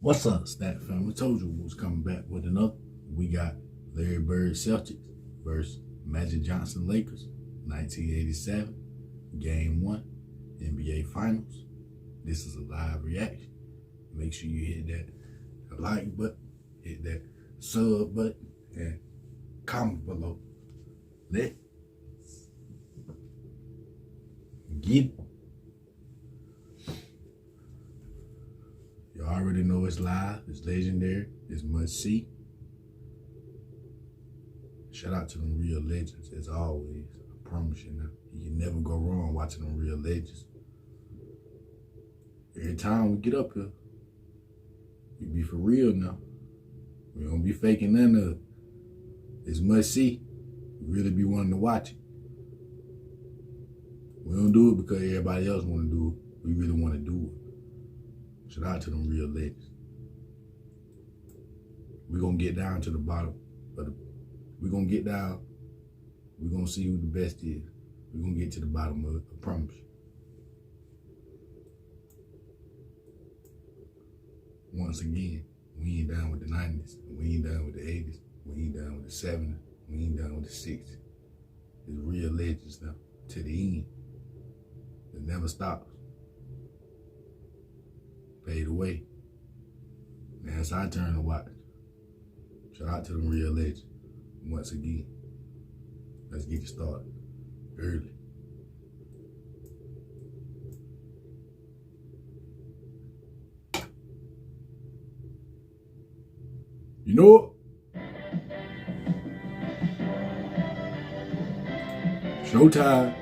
What's up, Stat Family? Told you we was coming back with another. We got Larry Bird Celtics versus Magic Johnson Lakers, 1987, Game 1, NBA Finals. This is a live reaction. Make sure you hit that like button, hit that sub button, and comment below. Let's get it. You already know it's live, it's legendary, it's must see. Shout out to them real legends as always. I promise you now. You can never go wrong watching them real legends. Every time we get up here, we be for real now. We don't be faking none of it. It's must see. We really be wanting to watch it. We don't do it because everybody else want to do it. We really want to do it. Shout out to them real legends. We're going to get down to the bottom. But we're going to get down. We're going to see who the best is. We're going to get to the bottom of it. I promise you. Once again, we ain't down with the 90s. We ain't down with the 80s. We ain't down with the 70s. We ain't down with the 60s. It's real legends now. To the end. It never stops. Fade away. Now it's our turn to watch. Shout out to them real legends. Once again, let's get it started early. You know what? Showtime.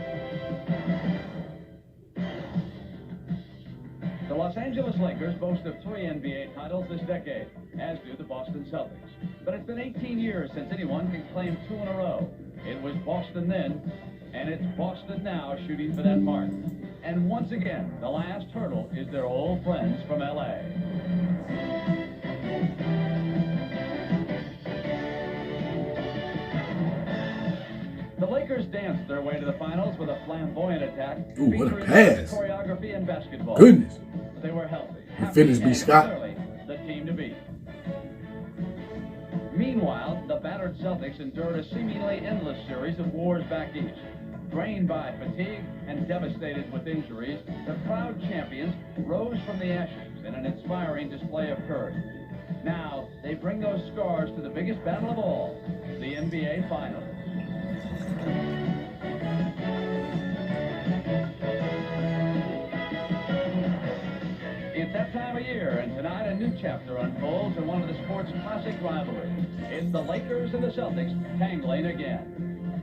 The Los Angeles Lakers boast of 3 NBA titles this decade, as do the Boston Celtics. But it's been 18 years since anyone can claim 2 in a row. It was Boston then, and it's Boston now shooting for that mark. And once again, the last hurdle is their old friends from LA. The Lakers danced their way to the finals with a flamboyant attack. Ooh, what a featuring pass. Choreography and basketball. Goodness. They were healthy. Finished B. Scott. Clearly the team to beat. Meanwhile, the battered Celtics endured a seemingly endless series of wars back east. Drained by fatigue and devastated with injuries, the proud champions rose from the ashes in an inspiring display of courage. Now, they bring those scars to the biggest battle of all, the NBA Finals. It's that time of year, and tonight a new chapter unfolds in one of the sport's classic rivalries. It's the Lakers and the Celtics tangling again.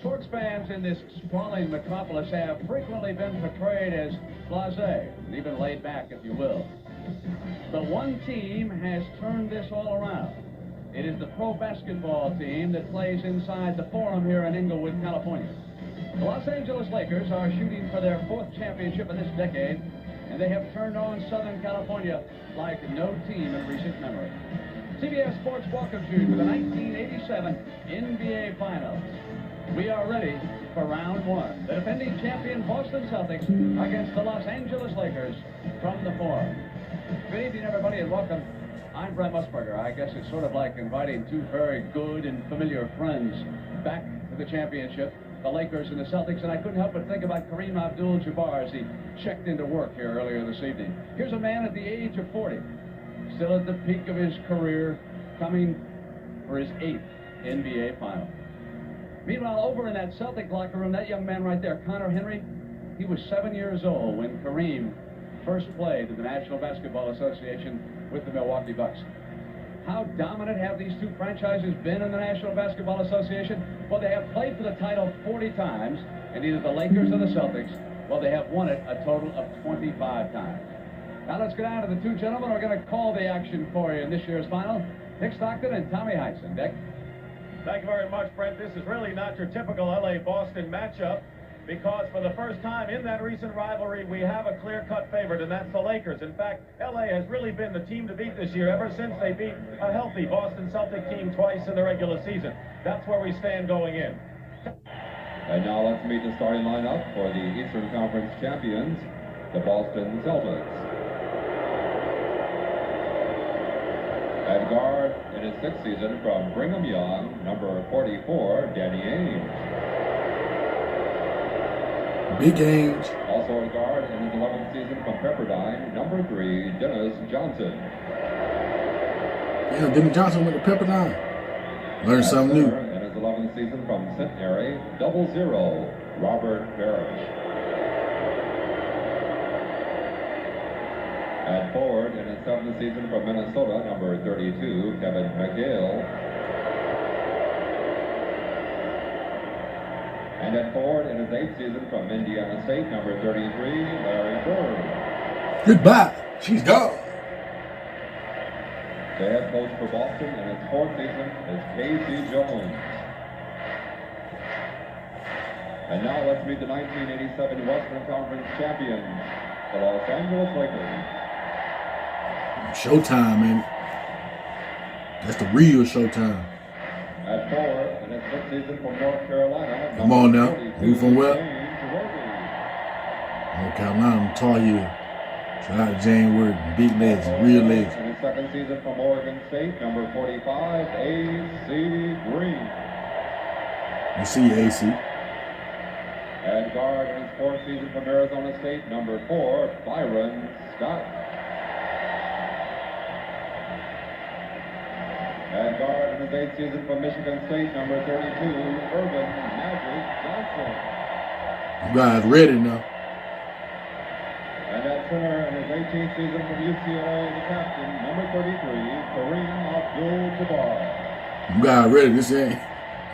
Sports fans in this sprawling metropolis have frequently been portrayed as blasé, and even laid back, if you will. But one team has turned this all around. It is the pro basketball team that plays inside the Forum here in Inglewood, California. The Los Angeles Lakers are shooting for their 4th championship in this decade, and they have turned on Southern California like no team in recent memory. CBS Sports welcomes you to the 1987 NBA Finals. We are ready for round 1. The defending champion Boston Celtics against the Los Angeles Lakers from the Forum. Good evening, everybody, and welcome. I'm Brent Musburger. I guess it's sort of like inviting 2 very good and familiar friends back to the championship, the Lakers and the Celtics, and I couldn't help but think about Kareem Abdul-Jabbar as he checked into work here earlier this evening. Here's a man at the age of 40, still at the peak of his career, coming for his 8th NBA final. Meanwhile, over in that Celtic locker room, that young man right there, Connor Henry, he was 7 years old when Kareem first played in the National Basketball Association with the Milwaukee Bucks. How dominant have these 2 franchises been in the National Basketball Association? Well, they have played for the title 40 times, and either the Lakers or the Celtics, well, they have won it a total of 25 times. Now let's get down to the 2 gentlemen who are going to call the action for you in this year's final, Dick Stockton and Tommy Heinsohn. Dick? Thank you very much, Brent. This is really not your typical LA-Boston matchup, because for the first time in that recent rivalry, we have a clear-cut favorite, and that's the Lakers. In fact, LA has really been the team to beat this year ever since they beat a healthy Boston Celtic team twice in the regular season. That's where we stand going in. And now let's meet the starting lineup for the Eastern Conference champions, the Boston Celtics. At guard in his 6th season from Brigham Young, number 44, Danny Ainge. Big Ainge. Also at guard in his 11th season from Pepperdine, number 3, Dennis Johnson. Yeah, Dennis Johnson went to Pepperdine. Learned something new. In his 11th season from Centenary, 00, Robert Parrish. At forward in his 7th season from Minnesota, number 32, Kevin McHale. And at forward in his 8th season from Indiana State, number 33, Larry Bird. Goodbye. She's gone. The head coach for Boston in his 4th season is K.C. Jones. And now let's meet the 1987 Western Conference champions, the Los Angeles Lakers. Showtime, man. That's the real Showtime. At forward in his 5th season from North Carolina. Come on now. Who from where? James Worthy. North Carolina, Tar Heel. Shout out to James Worthy. Big legend, real legend. In his 2nd season from Oregon State, number 45, A.C. Green. You see AC. At guard in his 4th season from Arizona State, number 4, Byron Scott. At guard in his 8th season from Michigan State, number 32, Irvin Magic Johnson. You guys ready now? And at center in his 18th season from UCLA, the captain, number 33, Kareem Abdul-Jabbar. You guys ready? This ain't,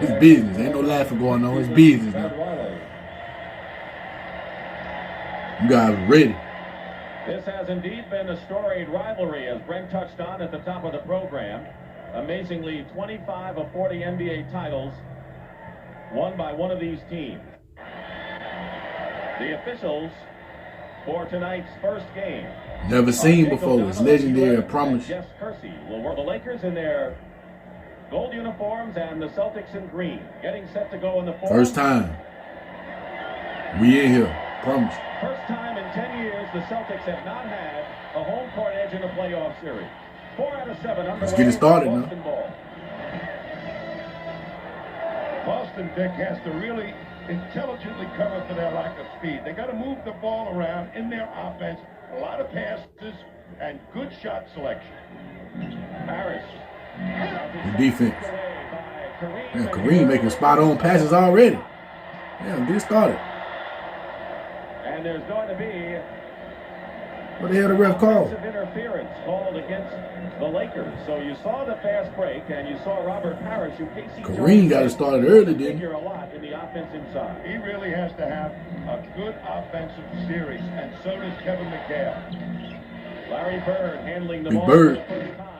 it's business. Ain't no laughing going on. It's business now. You guys ready? This has indeed been a storied rivalry, as Brent touched on at the top of the program. Amazingly, 25 of 40 NBA titles won by one of these teams. The officials for tonight's first game. Never seen before. It's legendary, I promise. Jeff Kersey will wear the Lakers in their gold uniforms and the Celtics in green. Getting set to go in the fourth. First time. We in here, promise. First time in 10 years the Celtics have not had a home court edge in a playoff series. 4 out of 7 underway. Let's get it started now. Boston ball. Boston, Dick, has to really intelligently cover for their lack of speed. They got to move the ball around in their offense. A lot of passes and good shot selection. Harris. The defense. Yeah, Kareem making spot-on passes already. Yeah, get it started. And there's going to be What the hell the ref called? offensive interference called against the Lakers. So you saw the fast break, and you saw Robert Parrish, who Casey Kareem got it started early, didn't he? figure a lot in the offense inside. He really has to have a good offensive series, and so does Kevin McHale. Larry Bird handling the Big ball Bird. for the first time.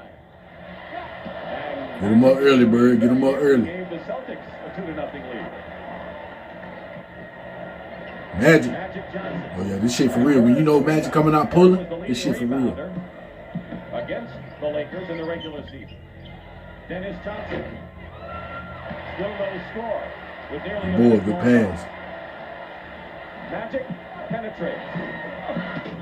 And Get him up early, Bird. Get him up early. Gave the Celtics a 2-0 lead. Magic. Magic Johnson. Oh, yeah, this shit for real. When you know Magic coming out pulling, this shit for real. Against the Lakers in the regular season. Dennis Johnson. Still no score. With nearly a Boy, minute good going pass. on. Magic penetrates.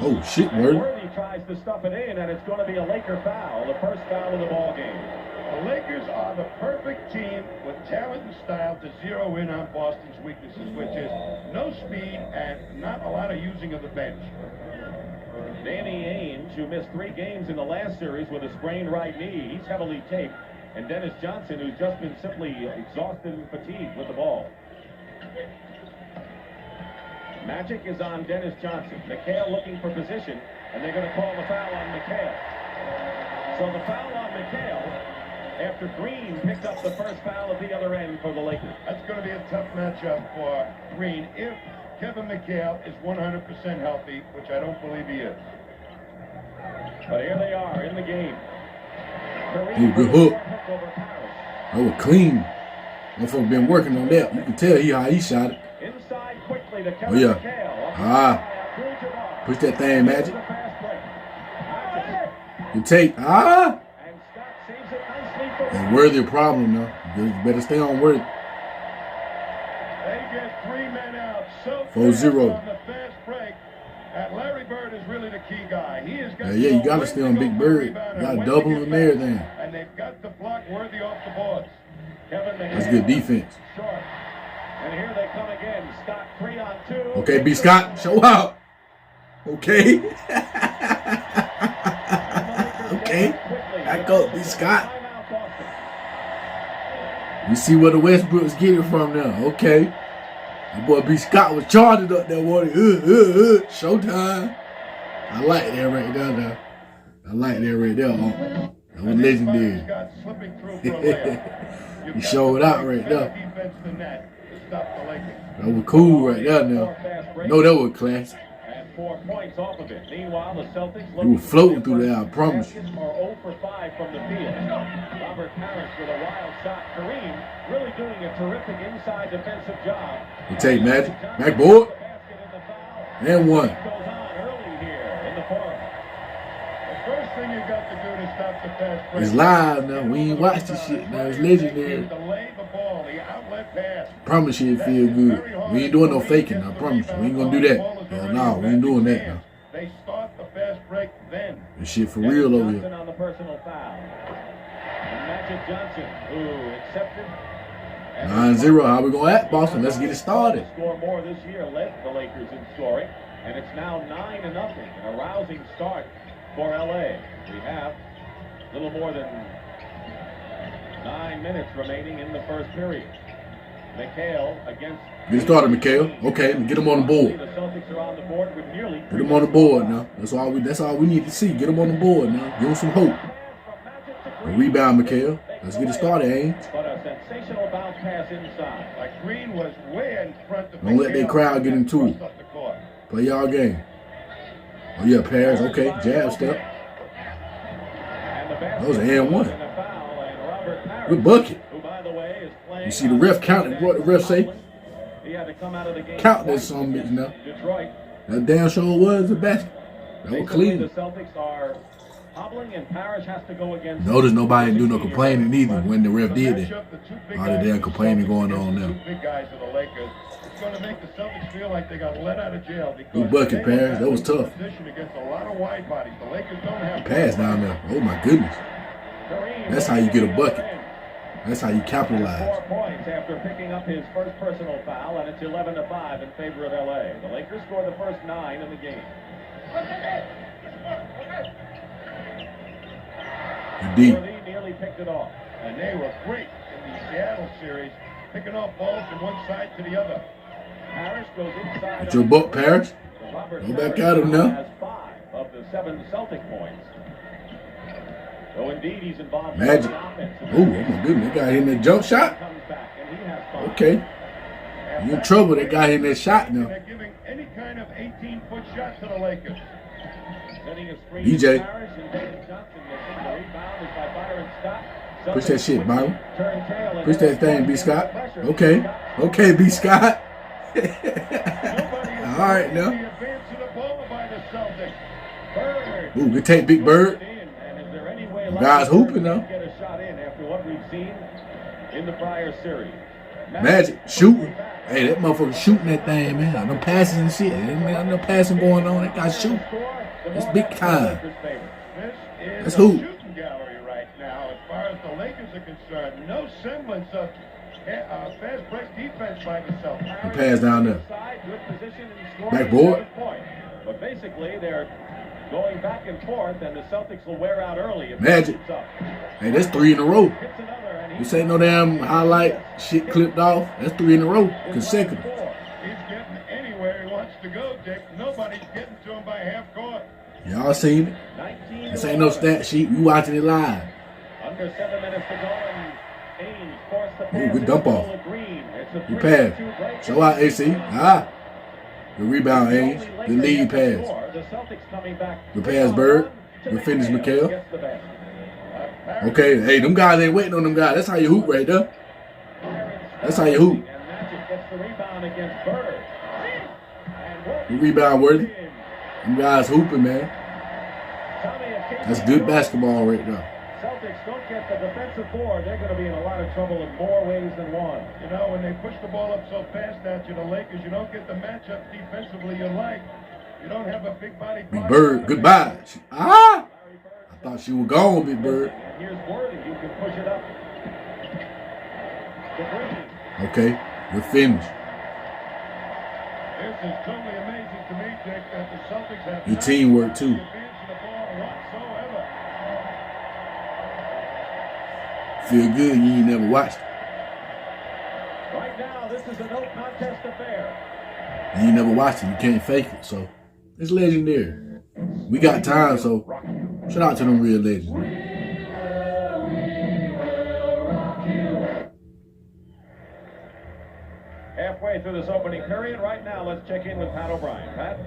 Oh, shit, And Word. Worthy tries to stuff it in, and it's going to be a Laker foul, the first foul of the ball game. The Lakers are the perfect team with talent and style to zero in on Boston's weaknesses, which is no speed and not a lot of using of the bench. Danny Ainge, who missed 3 games in the last series with a sprained right knee, he's heavily taped. And Dennis Johnson, who's just been simply exhausted and fatigued with the ball. Magic is on Dennis Johnson. McHale looking for position, and they're going to call the foul on McHale. So the foul on McHale, after Green picked up the first foul at the other end for the Lakers. That's going to be a tough matchup for Green if Kevin McHale is 100% healthy, which I don't believe he is. But here they are in the game. Ooh, good hook. That was clean. Motherfucker been working on that. You can tell how he shot it. Inside quickly to Oh, Kevin yeah. McHale. Ah. Push that thing, Magic. You take. Ah. And Scott saves it nicely for And Worthy a problem now. You better stay on Worthy. They get up so 4-0. on the fast break. And Larry Bird is really the key guy. He is Yeah, you got to stay on Big Bird. You got to double him and everything. And they've got the block worthy off the boards. That's good defense. Short. And here they come again. Scott 3 on 2. Okay, B. Scott, show out. Okay. Okay. Back up, B. Scott. You see where the Westbrook's getting from now. Okay. That boy B. Scott was charging up that water. Showtime. I like that right there now. I like that right there. That was legendary. He showed out right there. That was cool right there now. No, that was classic. And 4 points off of it. Meanwhile, the Celtics You were floating through there, I promise you. Are 0 for 5 from the field. Robert Parrish with a wild shot. Kareem really doing a terrific inside defensive job. You take Magic. Backboard. And one. Goes on early here in the fourth. The first thing you got to do to stop the fast break. It's live now. We ain't watched this shit now. It's legendary. Delay the ball, the outlet pass. Promise you it feel good. We ain't doing no faking, I promise you. We ain't gonna do that. Hell no, we ain't doing that now. They start the fast break then. This shit for real over Johnson here. on the personal foul. And Magic Johnson, who accepted. 9-0. How we gonna act, Boston? Let's get it started. Score more this year, led the Lakers in scoring, and it's now 9-0. A rousing start for LA. We have a little more than 9 minutes remaining in the first period. McHale against. Get it started, McHale. Okay, get him on the board. The Celtics are on the board with nearly. Get him on the board now. That's all we need to see. Get him on the board now. Give him some hope. A rebound, McHale. Let's get it started, Ainge. But a sensational bounce pass inside. Like Green was way in front of Don't let that crowd get into it. Play y'all game. Oh yeah, Paris. Okay, jab step. That was an and one. Good bucket. You see the ref counting. What the ref say? Count that some bitch now. That damn sure was a basket. That was clean. The Celtics are hobbling and Parrish has to go against. Notice nobody do no complaining either when the ref did that. All the damn complaining going on now. Big guys of the Lakers. It's going to make the Celtics feel like they got let out of jail. Good bucket, Paris. That was tough. Against a lot of wide bodies. The Lakers don't have pass down there. Oh my goodness. That's how you get a bucket. That's how you capitalize. 4 points after picking up his first personal foul, and it's 11-5 in favor of LA. The Lakers score the first 9 in the game. Deep. Nearly picked it off. And they were great in the Seattle series, picking off balls from one side to the other. Parrish goes inside. It's your buck, Parrish. Go back at him now. Has 5 of the 7 Celtic points. So indeed, he's involved. Magic. Oh my goodness, that guy hitting that jump shot. Okay. You in trouble, that guy hitting that shot now. They're giving any kind of 18-foot shot to the Lakers. DJ. Push that shit, Byron. Push that thing, B. Scott. Okay. Okay, B. Scott. All right, now. Ooh, good take, Big Bird. Guys hooping now. Get a shot in after what we've seen in the prior series. Magic shooting. Hey, that motherfucker shooting that thing, man. No passes and shit. Ain't no passing going on. That guy shooting. It's big time. That's hoop. Shooting gallery right now, as far as the Lakers are concerned. No semblance of fast break defense by the Celtics. The pass down there. Backboard. But basically, they're going back and forth, and the Celtics will wear out early. Magic. Hey, that's 3 in a row. This ain't no damn highlight shit clipped off. That's 3 in a row, consecutive. He's getting anywhere he wants to go, Dick. Nobody's getting to him by half court. Y'all seen it? This ain't no stat sheet. We watching it live. Under 7 minutes to go, and Ainge forced the pass. Ooh, good dump off. Good pass. Show out, AC. Good rebound, Ainge. Good lead pass. Good pass, Bird. Good finish, McHale. Okay, hey, them guys ain't waiting on them guys. That's how you hoop right there. That's how you hoop. Good rebound, Worthy. Them guys hooping, man. That's good basketball right there. Celtics don't get the defensive board, they're going to be in a lot of trouble in more ways than one. You know, when they push the ball up so fast at you, the Lakers, you don't get the matchup defensively you like. You don't have a big body. Big Bird, goodbye. I thought she was gone, Big Bird. And here's Worthy, you can push it up. Okay, good finish. This is totally amazing to me, Dick, that the Celtics have Your teamwork, too. Feel good, you ain't never watched it. Right now, this is a no contest affair. You ain't never watched it, you can't fake it, so it's legendary. We got time, so shout out to them real legends. Halfway through this opening period, right now, let's check in with Pat O'Brien. Pat?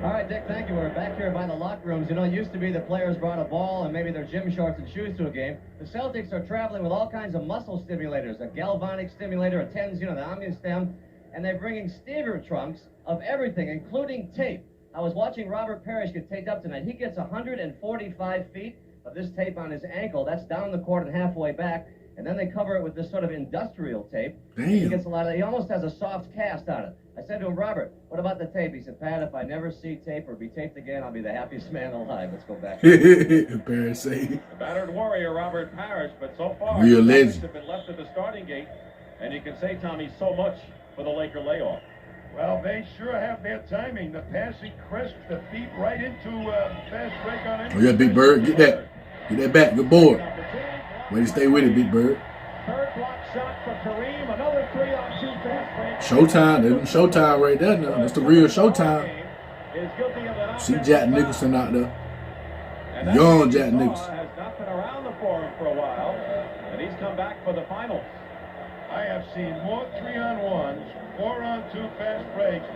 All right, Dick, thank you. We're back here by the locker rooms. You know, it used to be the players brought a ball and maybe their gym shorts and shoes to a game. The Celtics are traveling with all kinds of muscle stimulators, a galvanic stimulator, a TENS, you know, the Omnistem, and they're bringing steamer trunks of everything, including tape. I was watching Robert Parrish get taped up tonight. He gets 145 feet of this tape on his ankle. That's down the court and halfway back. And then they cover it with this sort of industrial tape. Damn. He gets a lot of, he almost has a soft cast on it. I said to him, Robert, what about the tape? He said, Pat, if I never see tape or be taped again, I'll be the happiest man alive. Let's go back. Parrish say. The battered warrior, Robert Parrish, but so far, Real the legend. Celtics have been left at the starting gate. And you can say, Tommy, so much for the Laker layoff. Well, they sure have their timing. The passing crisp, the feet right into fast break on it. Oh, yeah, Big Bird, get that. Get that back, good boy. Way to stay with it, Big Bird. Third block shot for Kareem, another 3-on-2 fast break. Showtime, that's Showtime right there now. That's the real Showtime. See Jack Nicholson out there. Young Jack Nicholson. Has not been around the forum for a while, and he's come back for the finals. I have seen more 3-on-1s, 4-on-2 fast breaks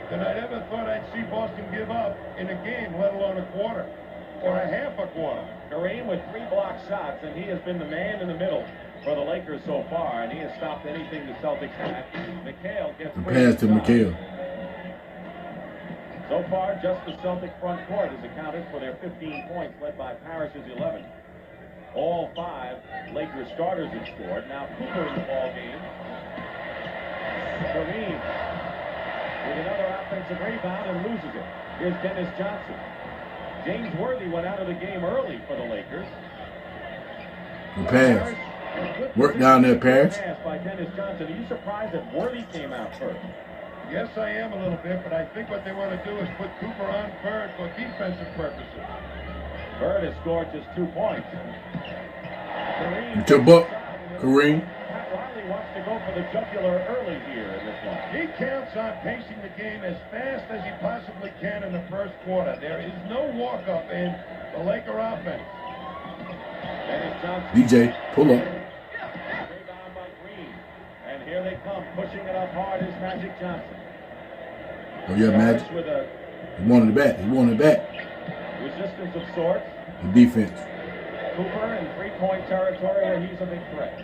than I'd ever thought I'd see Boston give up in a game, let alone a quarter or a half a quarter. Kareem with 3 block shots, and he has been the man in the middle for the Lakers so far, and he has stopped anything the Celtics had. McHale gets The pass to McHale. So far, just the Celtic front court has accounted for their 15 points, led by Parrish's 11. All 5 Lakers starters have scored. Now Cooper in the ball game. Kareem with another offensive rebound and loses it. Here's Dennis Johnson. James Worthy went out of the game early for the Lakers. The pass. Work down there, Parrish. Pass by Dennis Johnson. Are you surprised that Worthy came out first? Yes, I am a little bit, but I think what they want to do is put Cooper on Bird for defensive purposes. Bird has scored just 2 points. It's your buck, Kareem. Pat Riley wants to go for the jugular early here in this one. He counts on pacing the game as fast as he possibly can in the first quarter. There is no walk-up in the Laker offense. Dennis Johnson. DJ, pull up. Rebound by Green. And here they come, pushing it up hard is Magic Johnson. Oh, yeah, Magic. With a He wanted it back. He wanted it back. resistance of sorts. The defense. Cooper in 3-point territory where he's a big threat.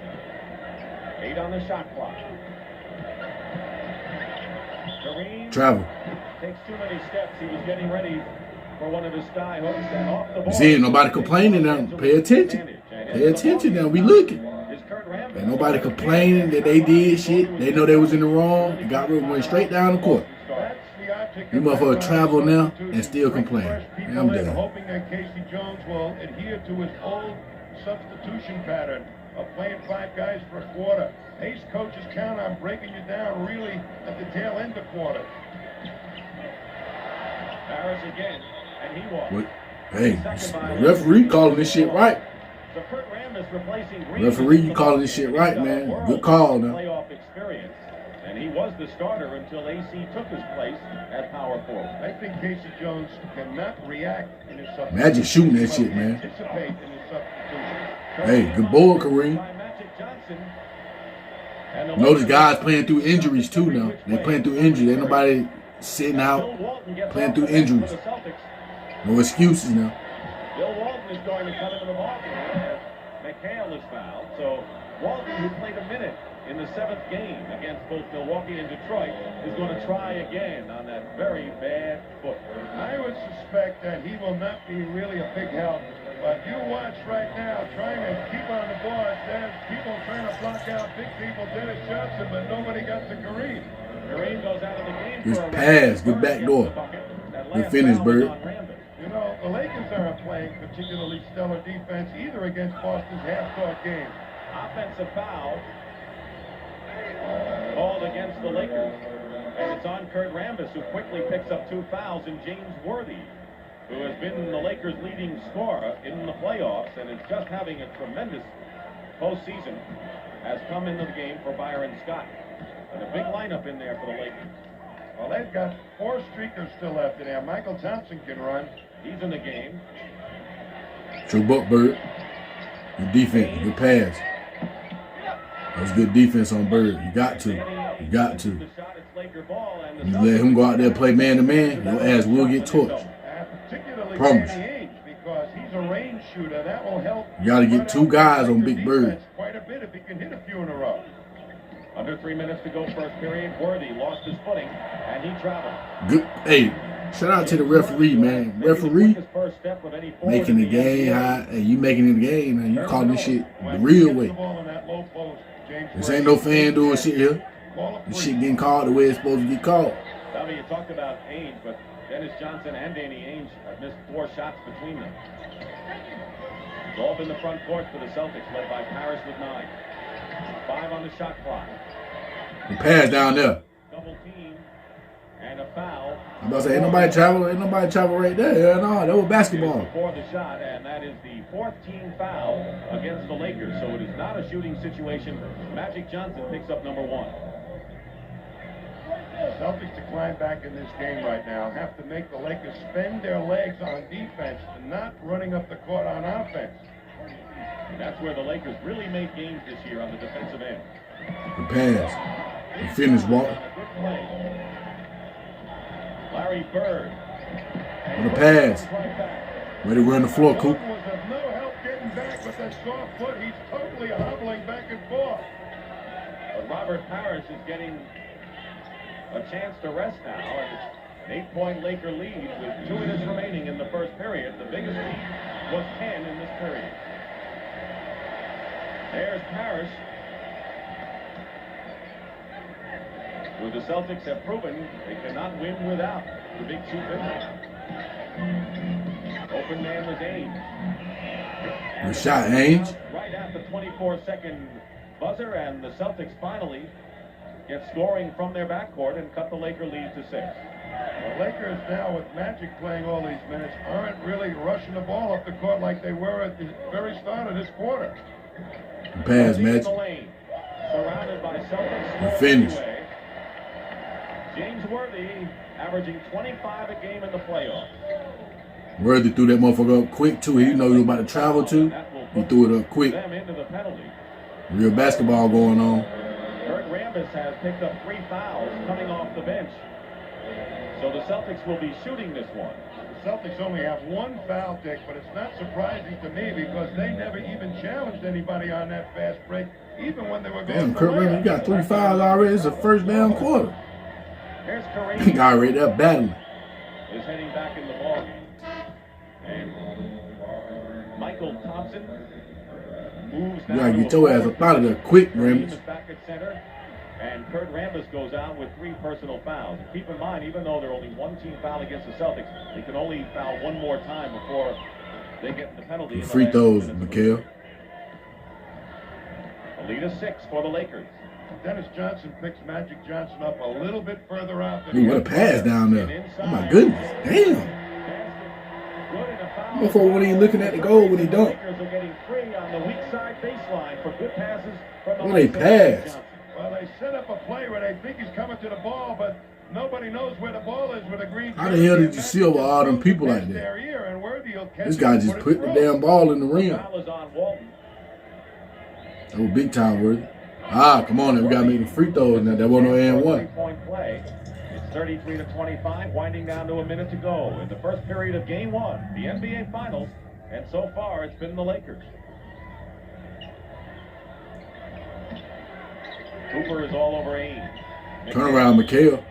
8 on the shot clock. Kareem Travel. takes too many steps. He was getting ready for one of his sky hooks and off the ball. You see, ain't nobody complaining now. Pay attention. Pay attention now. We looking. Ain't nobody complaining that they did shit. They know they was in the wrong. They got rid, went straight down the court. You motherfucker travel now and still complain. Man, I'm done. Hoping that Casey Jones will adhere to his old substitution pattern of playing 5 guys for a quarter. Ace coaches count on breaking you down really at the tail end of quarters. Harris again, and he walks. What? Hey, the referee calling this shit right. So Kurt Rambis replacing Green. Referee, you calling this shit right, man. Good call now. Playoff experience, and he was the starter until AC took his place at power forward. I think Casey Jones cannot react in his substitution. Magic shooting that shit, man. Anticipate in his substitution. Hey, good boy, Kareem. By Magic Johnson. And the Notice guys playing through injuries too now. They playing through injuries. Ain't nobody sitting out playing through injuries. No excuses now. Bill Walton is going to come into the ball game. McHale is fouled. So Walton, who played a minute in the 7th game against both Milwaukee and Detroit, is going to try again on that very bad foot. I would suspect that he will not be really a big help But you watch right now, trying to keep on the board. There's people trying to block out big people. Dennis Johnson, but nobody got to Kareem. Kareem goes out of the game Good for a pass, good back door. Good finish, Bird. You know, the Lakers aren't playing particularly stellar defense either against Boston's half-court game. Offensive foul called against the Lakers. And it's on Kurt Rambis, who quickly picks up 2 fouls, and James Worthy, who has been the Lakers' leading scorer in the playoffs and is just having a tremendous postseason, has come into the game for Byron Scott. And a big lineup in there for the Lakers. Well, they've got 4 streakers still left in there. Michael Thompson can run. He's in the game. True buck, Bird. Good defense, good pass. That was good defense on Bird. You got to. You got to. You let him go out there and play man-to-man, your ass will get torched. Particularly Promise. Danny Ainge, because he's a range shooter. That will help. You got to get 2 guys on Big Bird. Quite a bit if he can hit a few in a row. Under 3 minutes to go first period. Worthy lost his footing, and he traveled. Good. Hey, shout out to the referee, man. Referee making the game high, and you making it the game, and you calling this shit the real way. This ain't no fan doing shit here. This shit getting called the way it's supposed to get called. Tommy, you talked about Ainge, but Dennis Johnson and Danny Ainge have missed 4 shots between them. It's all been the front court for the Celtics, led by Parrish with 9. 5 on the shot clock. The pass down there. Double team and a foul. I'm about to say, ain't nobody travel right there. Yeah, no, that was basketball. Before the shot, and that is the 4th team foul against the Lakers. So it is not a shooting situation. Magic Johnson picks up number 1. Celtics to climb back in this game right now have to make the Lakers spend their legs on defense and not running up the court on offense. And that's where the Lakers really made games this year on the defensive end. The pass. The finish, Walter. Good play. Larry Bird. On the pass. Ready to run the floor, Coop. Was of no help getting back with that soft foot. He's totally hobbling back and forth. But Robert Parrish is getting a chance to rest now, and it's an 8-point Laker lead with 2 minutes remaining in the first period. The biggest lead was 10 in this period. There's Parrish, who the Celtics have proven they cannot win without the big 2 finish. Open man was Ainge. Good shot, Ainge. Right at the 24-second buzzer, and the Celtics finally get scoring from their backcourt and cut the Laker lead to 6. The Lakers now, with Magic playing all these minutes, aren't really rushing the ball up the court like they were at the very start of this quarter. The pass, Magic. Surrounded by Celtics. The finish. James Worthy averaging 25 a game in the playoffs. Worthy threw that motherfucker up quick, too. He know he was about to travel, too. He threw it up quick. Them into the penalty. Real basketball going on. Kurt Rambis has picked up 3 fouls coming off the bench. So the Celtics will be shooting this one. The Celtics only have 1 foul, Dick, but it's not surprising to me because they never even challenged anybody on that fast break, even when they were going. Damn, Kurt Rambis, you got 3 fouls already. It's the first damn quarter. Here's Kareem. He got right there battling. Is heading back in the ballgame. And Michael Thompson moves You now gotta to get your ass up out of there quick, Kareem is Rambis. back at center. And Kurt Rambis goes out with 3 personal fouls. And keep in mind, even though they're only 1 team foul against the Celtics, they can only foul 1 more time before they get the penalty. The free throws, Mikhail. A lead of 6 for the Lakers. Dennis Johnson picks Magic Johnson up a little bit further out than Ooh, what a pass down there. Oh, my goodness. Damn. Before when he looking at the goal when he dunked. Lakers are getting free on the weak side baseline for good passes from the Well, they pass. Well, they set up a play where they think he's coming to the ball, but nobody knows where the ball is with a green. How the hell did you see over all them people like that? This guy just put the damn ball in the rim. Foul is on Walton. That was big time, Worthy. Ah, come on, we gotta make the free throws now. That wasn't no and 1. 3-point play. It's 33-25, winding down to a minute to go in the first period of Game 1, the NBA Finals, and so far it's been the Lakers. Cooper is all over Ainge. Turn around, Mikhail.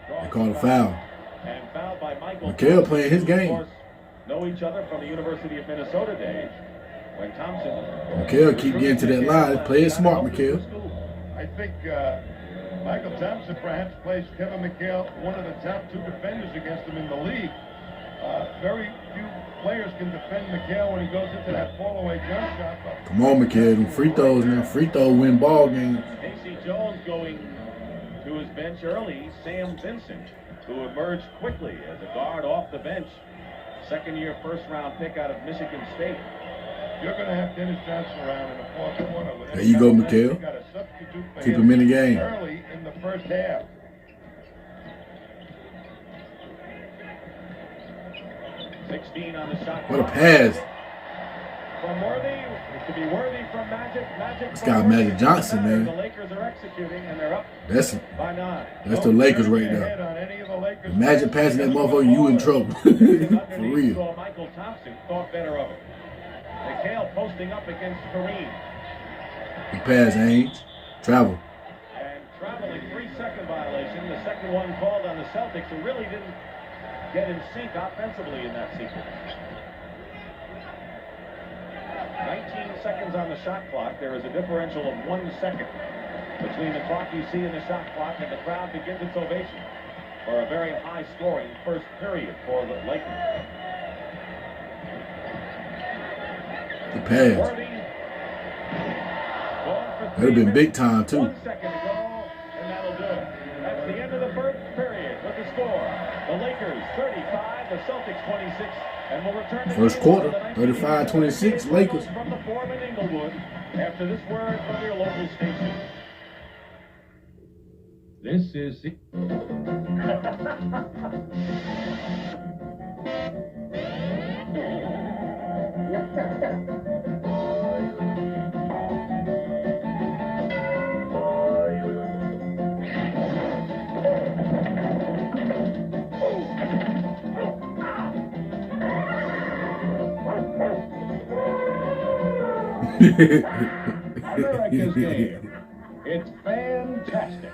They called a foul. And fouled by Michael. Mikhail playing his game. Of course, know each other from the University of Minnesota days when Thompson. Mikhail keep getting to that line. Play it smart, Mikhail. I think Michael Thompson perhaps plays Kevin McHale, one of the top 2 defenders against him in the league. Very few players can defend McHale when he goes into that fall-away jump shot. Come on, Mikhail. Them free throws now. Free throw win ball games. Casey Jones going to his bench early. Sam Vincent, who emerged quickly as a guard off the bench. Second-year first-round pick out of Michigan State. You're going to have Dennis Johnson around in the fourth quarter. There you go, Mikhail. Keep him in the game. Early in the first half. 16 on the shot. What a pass. From Worthy, to be Worthy from Magic. This guy Magic Johnson, man. The Lakers are executing, and they're up That's by 9. That's the Lakers right there. Imagine passing that motherfucker, you in trouble. For real. Saw Michael Thompson thought better of it. McHale posting up against Kareem. He passed, Ainge. Travel. And traveling 3-second violation. The second one called on the Celtics, who really didn't get in sync offensively in that sequence. 19 seconds on the shot clock. There is a differential of 1 second between the clock you see and the shot clock, and the crowd begins its ovation for a very high-scoring first period for the Lakers. The pass. That would have been big time, too. 1 second to go, and that'll do it. That's the end of the first period with the score. The Lakers 35, the Celtics 26, and we'll return to First quarter, 35-26, Lakers. From the Forum in Inglewood after this word from your local station. This is America's game. It's fantastic.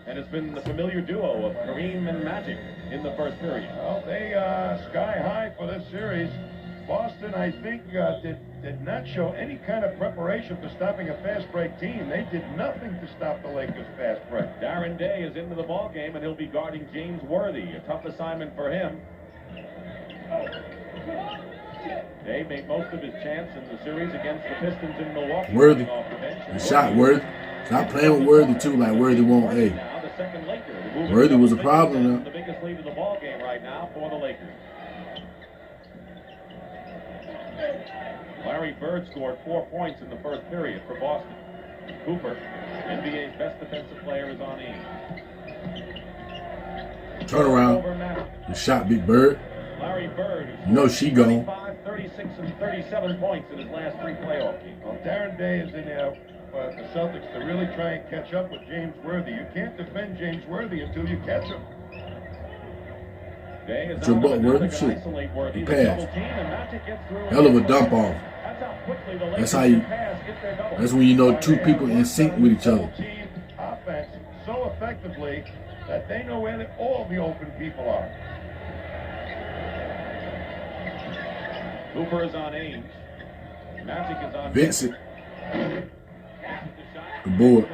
And it's been the familiar duo of Kareem and Magic in the first period. Well, they sky high for this series. Boston, I think, did not show any kind of preparation for stopping a fast break team. They did nothing to stop the Lakers' fast break. Darren Day is into the ball game, and he'll be guarding James Worthy. A tough assignment for him. Day made most of his chance in the series against the Pistons in Milwaukee. Worthy. The shot, Worthy. Stop playing with Worthy, too, like Worthy won't. Hey, Worthy was a problem, though. The biggest lead of the ball game right now for the Lakers. Larry Bird scored 4 points in the first period for Boston. Cooper, NBA's best defensive player, is on E. Turn around. The shot, Big Bird. Larry Bird, You know she gone. 36, and 37 points in his last 3 playoff games. Well, Darren Day is in there for the Celtics to really try and catch up with James Worthy. You can't defend James Worthy until you catch him. Day is Your out butt, of it. Worthy. Now they can Shit. isolate Worthy. He The passed. double team, and Magic gets through. Hell of a dump off. That's how quickly the That's Lakers how you. can pass, get their double. That's when you know two people in sync with each other. Team offense so effectively that they know where all the open people are. Cooper is on Ainge. Magic is on Vincent. Good board.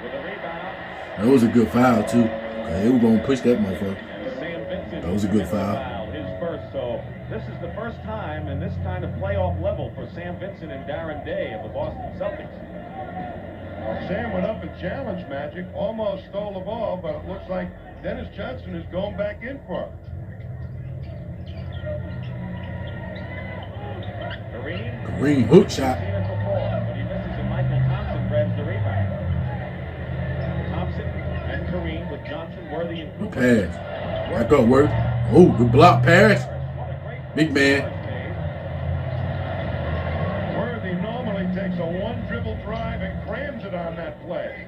With a rebound. That was a good foul, too. They were going to push that motherfucker. Sam Vincent. That was a good foul. His first. So this is the first time in this kind of playoff level for Sam Vincent and Darren Day of the Boston Celtics. Well, Sam went up and challenged Magic, almost stole the ball, but it looks like Dennis Johnson is going back in for it. Kareem hook shot. Seen it before, but he misses, and Michael Thompson grabs the rebound. Thompson and Kareem with Johnson, Worthy, and Good Cooper. pass. Back up, Worthy. Oh, good block pass. What a great Big man. Worthy normally takes a one-dribble drive and crams it on that play.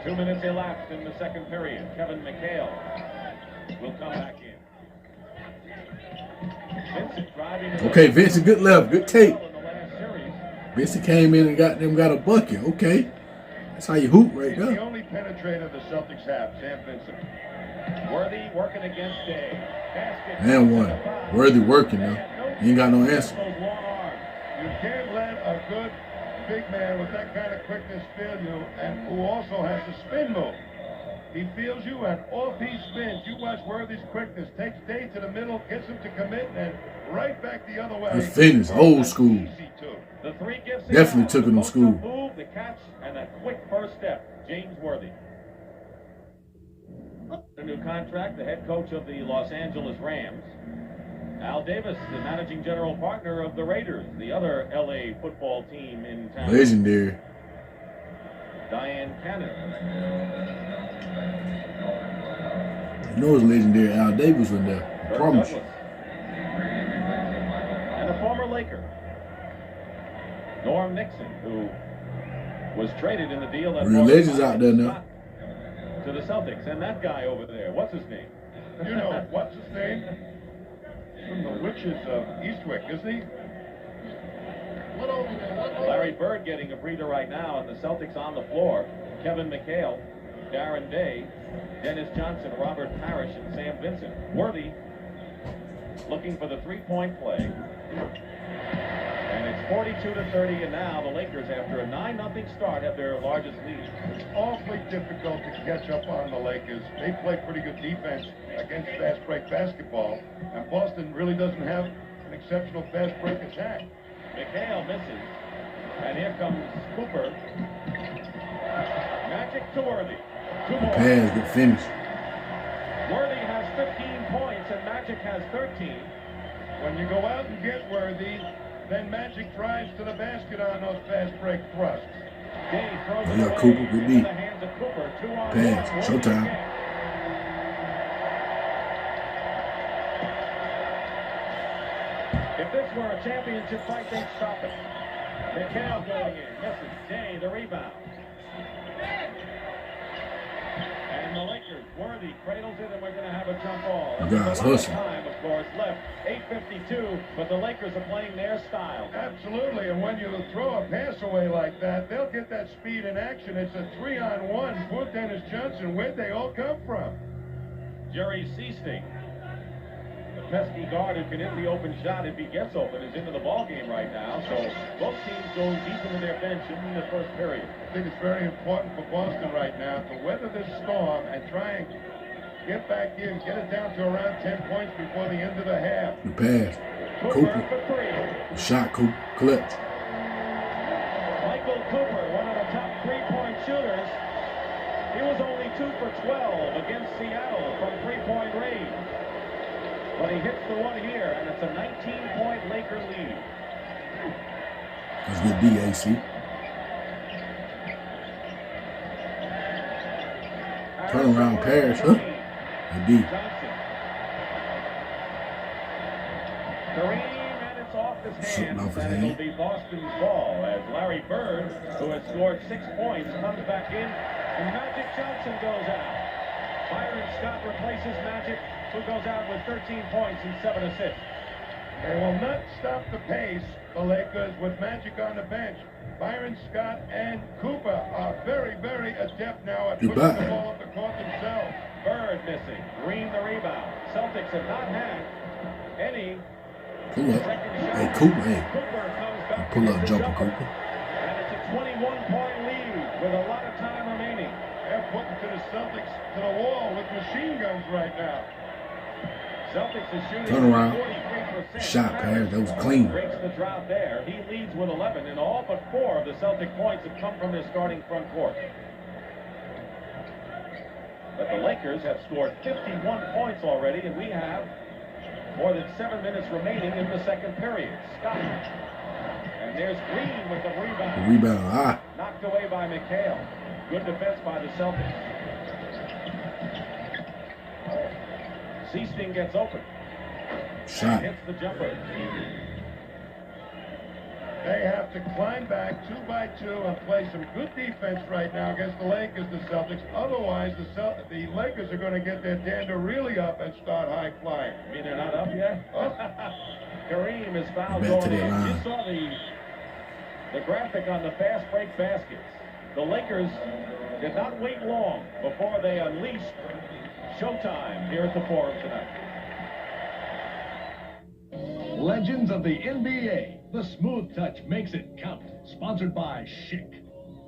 2 minutes elapsed in the second period. Kevin McHale will come back in. Vincent driving. Okay, Vincent, good left. Good tape. In the last series. Vincent came in and got a bucket. Okay. That's how you hoop right He's the there. only penetrator the Celtics have, Sam Vincent. Worthy working against Day. Basket. And one. Worthy working though. He ain't got no answer. Those long arms. You can't let a good big man with that kind of quickness feel you, and who also has a spin move. He feels you, and off he spins. You watch Worthy's quickness. Takes Day to the middle, gets him to commit, and right back the other way. His fitness, old school. Easy two. The three gifts. Definitely took it in school. Move, the catch, and a quick first step. James Worthy. A new contract, the head coach of the Los Angeles Rams. Al Davis, the managing general partner of the Raiders, the other LA football team in town. Legendary. Diane Cannon. You know it's legendary. Al Davis was there. Kirk Promise. Douglas. And a former Laker. Norm Nixon, who was traded in the deal that Real legends out there now. to the Celtics. And that guy over there, what's his name? You know, what's his name? From the Witches of Eastwick, isn't he? Larry Bird getting a breather right now, and the Celtics on the floor. Kevin McHale, Darren Day, Dennis Johnson, Robert Parrish, and Sam Vincent. Worthy looking for the three-point play. And it's 42-30, and now the Lakers, after a 9-0 start, have their largest lead. It's awfully difficult to catch up on the Lakers. They play pretty good defense against fast break basketball, and Boston really doesn't have an exceptional fast break attack. McHale misses, and here comes Cooper. Magic to Worthy. Two more. Pass, good finish. Worthy has 15 points, and Magic has 13. When you go out and get Worthy, then Magic drives to the basket on those fast break thrusts. Day throws Oh, it yeah, away Cooper, good into beat. the hands of Cooper. 2-on-1. Pass, Worthy showtime. again. If this were a championship fight, they'd stop it. McHale going in, misses. Day, the rebound. And the Lakers, Worthy cradles it, and we're going to have a jump ball. You There's guys a lot of hustle. time, of course, left. 8:52, but the Lakers are playing their style. Absolutely, and when you throw a pass away like that, they'll get that speed in action. It's a 3-on-1. Poor Dennis Johnson, where'd they all come from? Jerry Seasting, the pesky guard who can hit the open shot if he gets open, is into the ball game right now. So both teams going deep into their bench in the first period. I think it's very important for Boston right now to weather this storm and try and get back in, get it down to around 10 points before the end of the half. The pass. Cooper Cooper. for three. The shot, Cooper. Clutch. Michael Cooper, one of the top three-point shooters. He was only 2 for 12 against Seattle from three-point range. But he hits the one here, and it's a 19-point Laker lead. That's good D, AC. Turnaround pass, huh? Good D. Johnson. Kareem, and it's off his Shooting hands, off his and hand. it'll be Boston's ball as Larry Bird, who has scored 6 points, comes back in, and Magic Johnson goes out. Byron Scott replaces Magic, who goes out with 13 points and 7 assists. They will not stop the pace, the Lakers, with Magic on the bench. Byron Scott and Cooper are very, very adept now at pushing Goodbye. the ball up the court themselves. Bird missing. Green the rebound. Celtics have not had any Pull up. second shot. Hey, Cooper, hey. Cooper comes back Pull to up hit the jumper, jumper. Cooper. And it's a 21-point lead with a lot of time remaining. They're putting to the Celtics to the wall with machine guns right now. Celtics is shooting Turn around. 43%. Shot pass, that was clean. Breaks the drought there. He leads with 11, and all but 4 of the Celtic points have come from their starting front court. But the Lakers have scored 51 points already, and we have more than 7 minutes remaining in the second period. Scott. And there's Green with the The rebound. rebound. Ah. Knocked away by McHale. Good defense by the Celtics. Seasting gets open. Shot. Hits the jumper. They have to climb back 2 by 2 and play some good defense right now against the Lakers, the Celtics. Otherwise, the Lakers are going to get their dander really up and start high flying. You mean they're not up yet? Kareem is fouled Back to going the in. line. You saw the graphic on the fast break baskets. the Lakers did not wait long before they unleashed showtime here at the Forum tonight. Legends of the NBA. The smooth touch makes it count. Sponsored by Schick.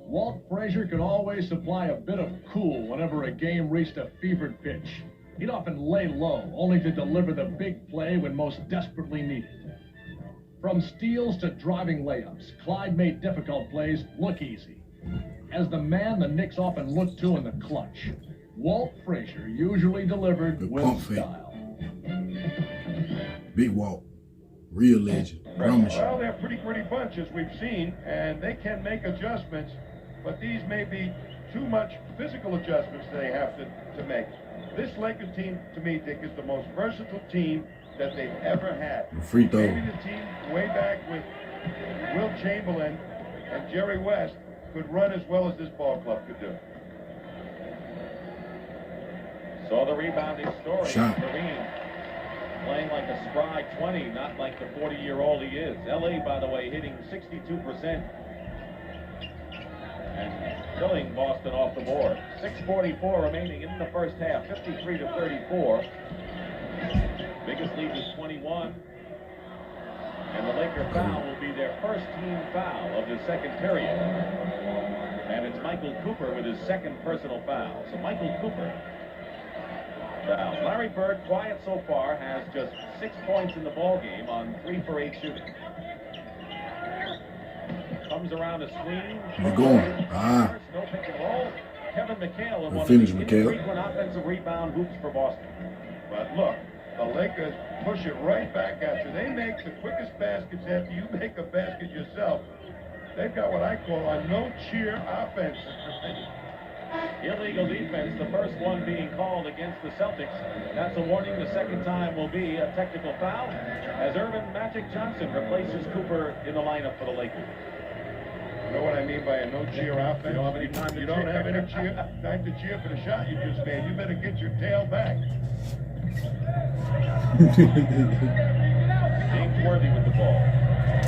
Walt Frazier could always supply a bit of cool whenever a game reached a fevered pitch. He'd often lay low, only to deliver the big play when most desperately needed. From steals to driving layups, Clyde made difficult plays look easy. As the man the Knicks often looked to in the clutch, Walt Frazier usually delivered The with pump fake. style. Big Walt. Real legend. Promise you. Well, they're a pretty gritty bunch, as we've seen, and they can make adjustments, but these may be too much physical adjustments they have to make. This Lakers team, to me, Dick, is the most versatile team that they've ever had. The free throw. Maybe the team way back with Will Chamberlain and Jerry West could run as well as this ball club could do. Saw the rebounding story. Shot. Kareem playing like a spry 20, not like the 40-year-old he is. LA, by the way, hitting 62%. And killing Boston off the board. 6:44 remaining in the first half, 53-34. Biggest lead is 21. And the Laker foul will be their first team foul of the second period. And it's Michael Cooper with his second personal foul. So Michael Cooper fouls. Larry Bird, quiet so far, has just 6 points in the ball game on 3 for 8 shooting. Comes around a screen. You're going. Ah. No pick and roll. Kevin McHale in one of Finish, the McHale. infrequent offensive rebound hoops for Boston. But look, the Lakers push it right back at you. They make the quickest baskets after you make a basket yourself. They've got what I call a no-cheer offense. Illegal defense, the first one being called against the Celtics. That's a warning. The second time will be a technical foul as Irvin Magic Johnson replaces Cooper in the lineup for the Lakers. You know what I mean by a no-cheer offense? You don't have any time to You don't cheer. have any time to cheer for the shot you just made. You better get your tail back. James Worthy with the ball.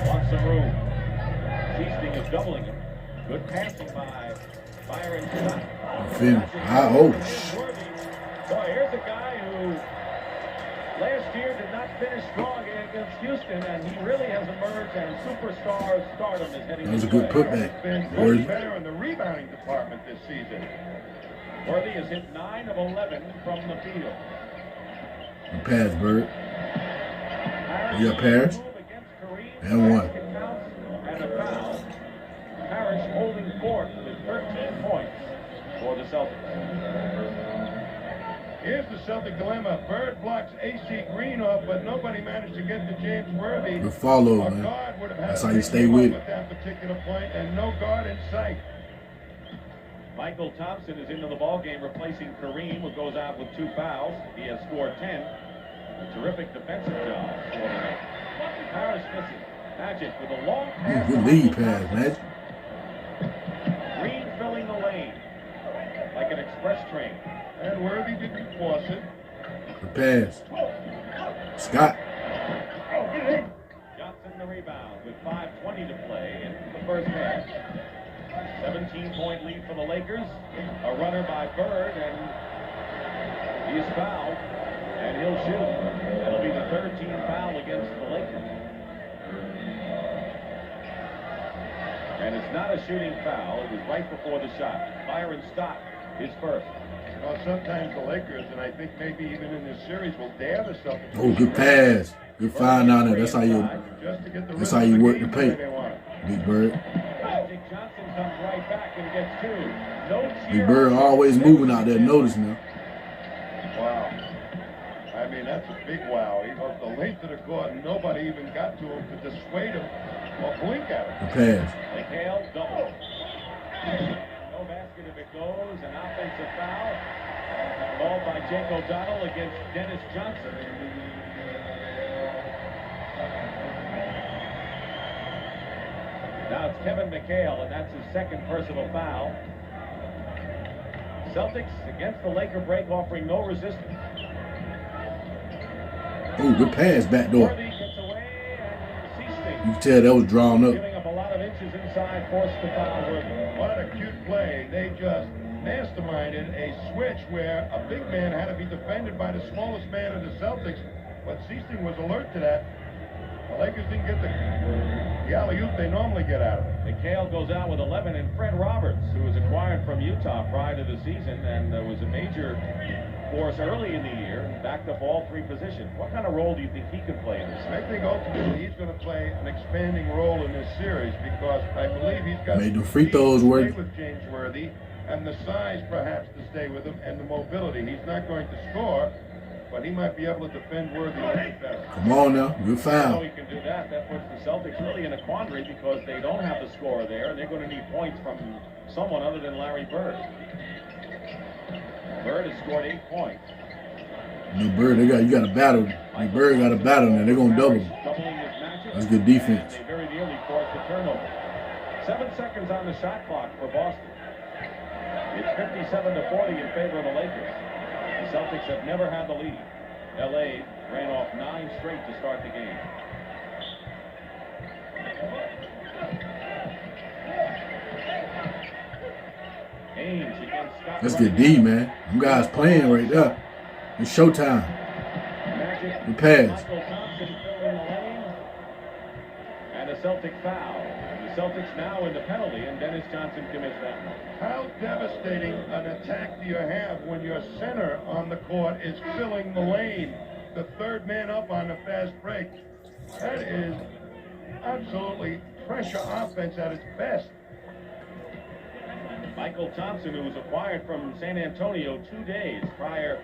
Wants some room. Feasting is doubling him. Good passing by Byron Scott. Finish. Ah, oh, sh- Boy, here's a guy who last year did not finish strong against Houston, and he really has emerged, and superstar stardom is heading That was a his good way. putback. Been Worthy. much better in the rebounding department this season. Worthy has hit 9 of 11 from the field. The pass, Bird. Harris Yeah, Parrish. move against Kareem. And one. Basket counts and a foul. Parrish holding court with 13 points for the Celtics. Here's the Celtic dilemma. Bird blocks AC Green off, but nobody managed to get to James Worthy. Good follow, A man. guard would have had That's a how you big stay game with up it. at that particular point, and no guard in sight. Michael Thompson is into the ballgame, replacing Kareem, who goes out with 2 fouls. He has scored 10. A terrific defensive job for the Knicks. Harris missing. Magic with a long pass. Good lead pass, man. Green filling the lane like an express train. And Worthy didn't force it. Good pass. Scott. Johnson the rebound with 5:20 to play in the first half. 17-point lead for the Lakers. A runner by Bird, and he's fouled, and he'll shoot. That'll be the 3rd team foul against the Lakers. And it's not a shooting foul. It was right before the shot. Byron Scott is first. You know, sometimes the Lakers, and I think maybe even in this series, will dare the Celtics. Oh, good pass. Good find down there. That's how you Just to get the That's rhythm how you of work the game where paint. they want it. Big Bird. Magic Johnson comes right back and gets 2. No Big cheer. Bird always moving out there. Notice now. Wow. I mean, that's a big wow. He goes the length of the court, and nobody even got to him to dissuade him or blink at him. Good pass. McHale double. No basket if it goes. An offensive foul. Called by Jake O'Donnell against Dennis Johnson. Now it's Kevin McHale, and that's his 2nd personal foul. Celtics against the Laker break, offering no resistance. Oh, good pass back door. Worthy gets away, and You Seasting can tell that was drawn up. giving up a lot of inches inside, forced to foul Worthy. What a cute play, they just masterminded a switch where a big man had to be defended by the smallest man of the Celtics, but Seasting was alert to that. The Lakers didn't get the alley-oop they normally get out of it. McHale goes out with 11, and Fred Roberts, who was acquired from Utah prior to the season and was a major force early in the year, backed up all three positions. What kind of role do you think he could play in this? I think ultimately he's going to play an expanding role in this series because I believe he's got made the free throws work with James Worthy and the size perhaps to stay with him and the mobility. He's not going to score, but he might be able to defend Worthy a little better. Come on now, good foul. He can do that. That puts the Celtics really in a quandary because they don't have the scorer there, and they're going to need points from someone other than Larry Bird. Bird has scored 8 points. New Bird, you got a battle. New Bird got a battle now. They're gonna double him. That's good defense. They very nearly forced a turnover. 7 seconds on the shot clock for Boston. It's 57-40 in favor of the Lakers. The Celtics have never had the lead. LA ran off 9 straight to start the game. Haynes against Scott. That's good D, man. Them guys playing right there. It's showtime. The pass. Michael Thompson filling the lane. And a Celtic foul. The Celtics now in the penalty, and Dennis Johnson commits that one. How devastating an attack do you have when your center on the court is filling the lane, the third man up on the fast break? That is absolutely pressure offense at its best. Michael Thompson, who was acquired from San Antonio 2 days prior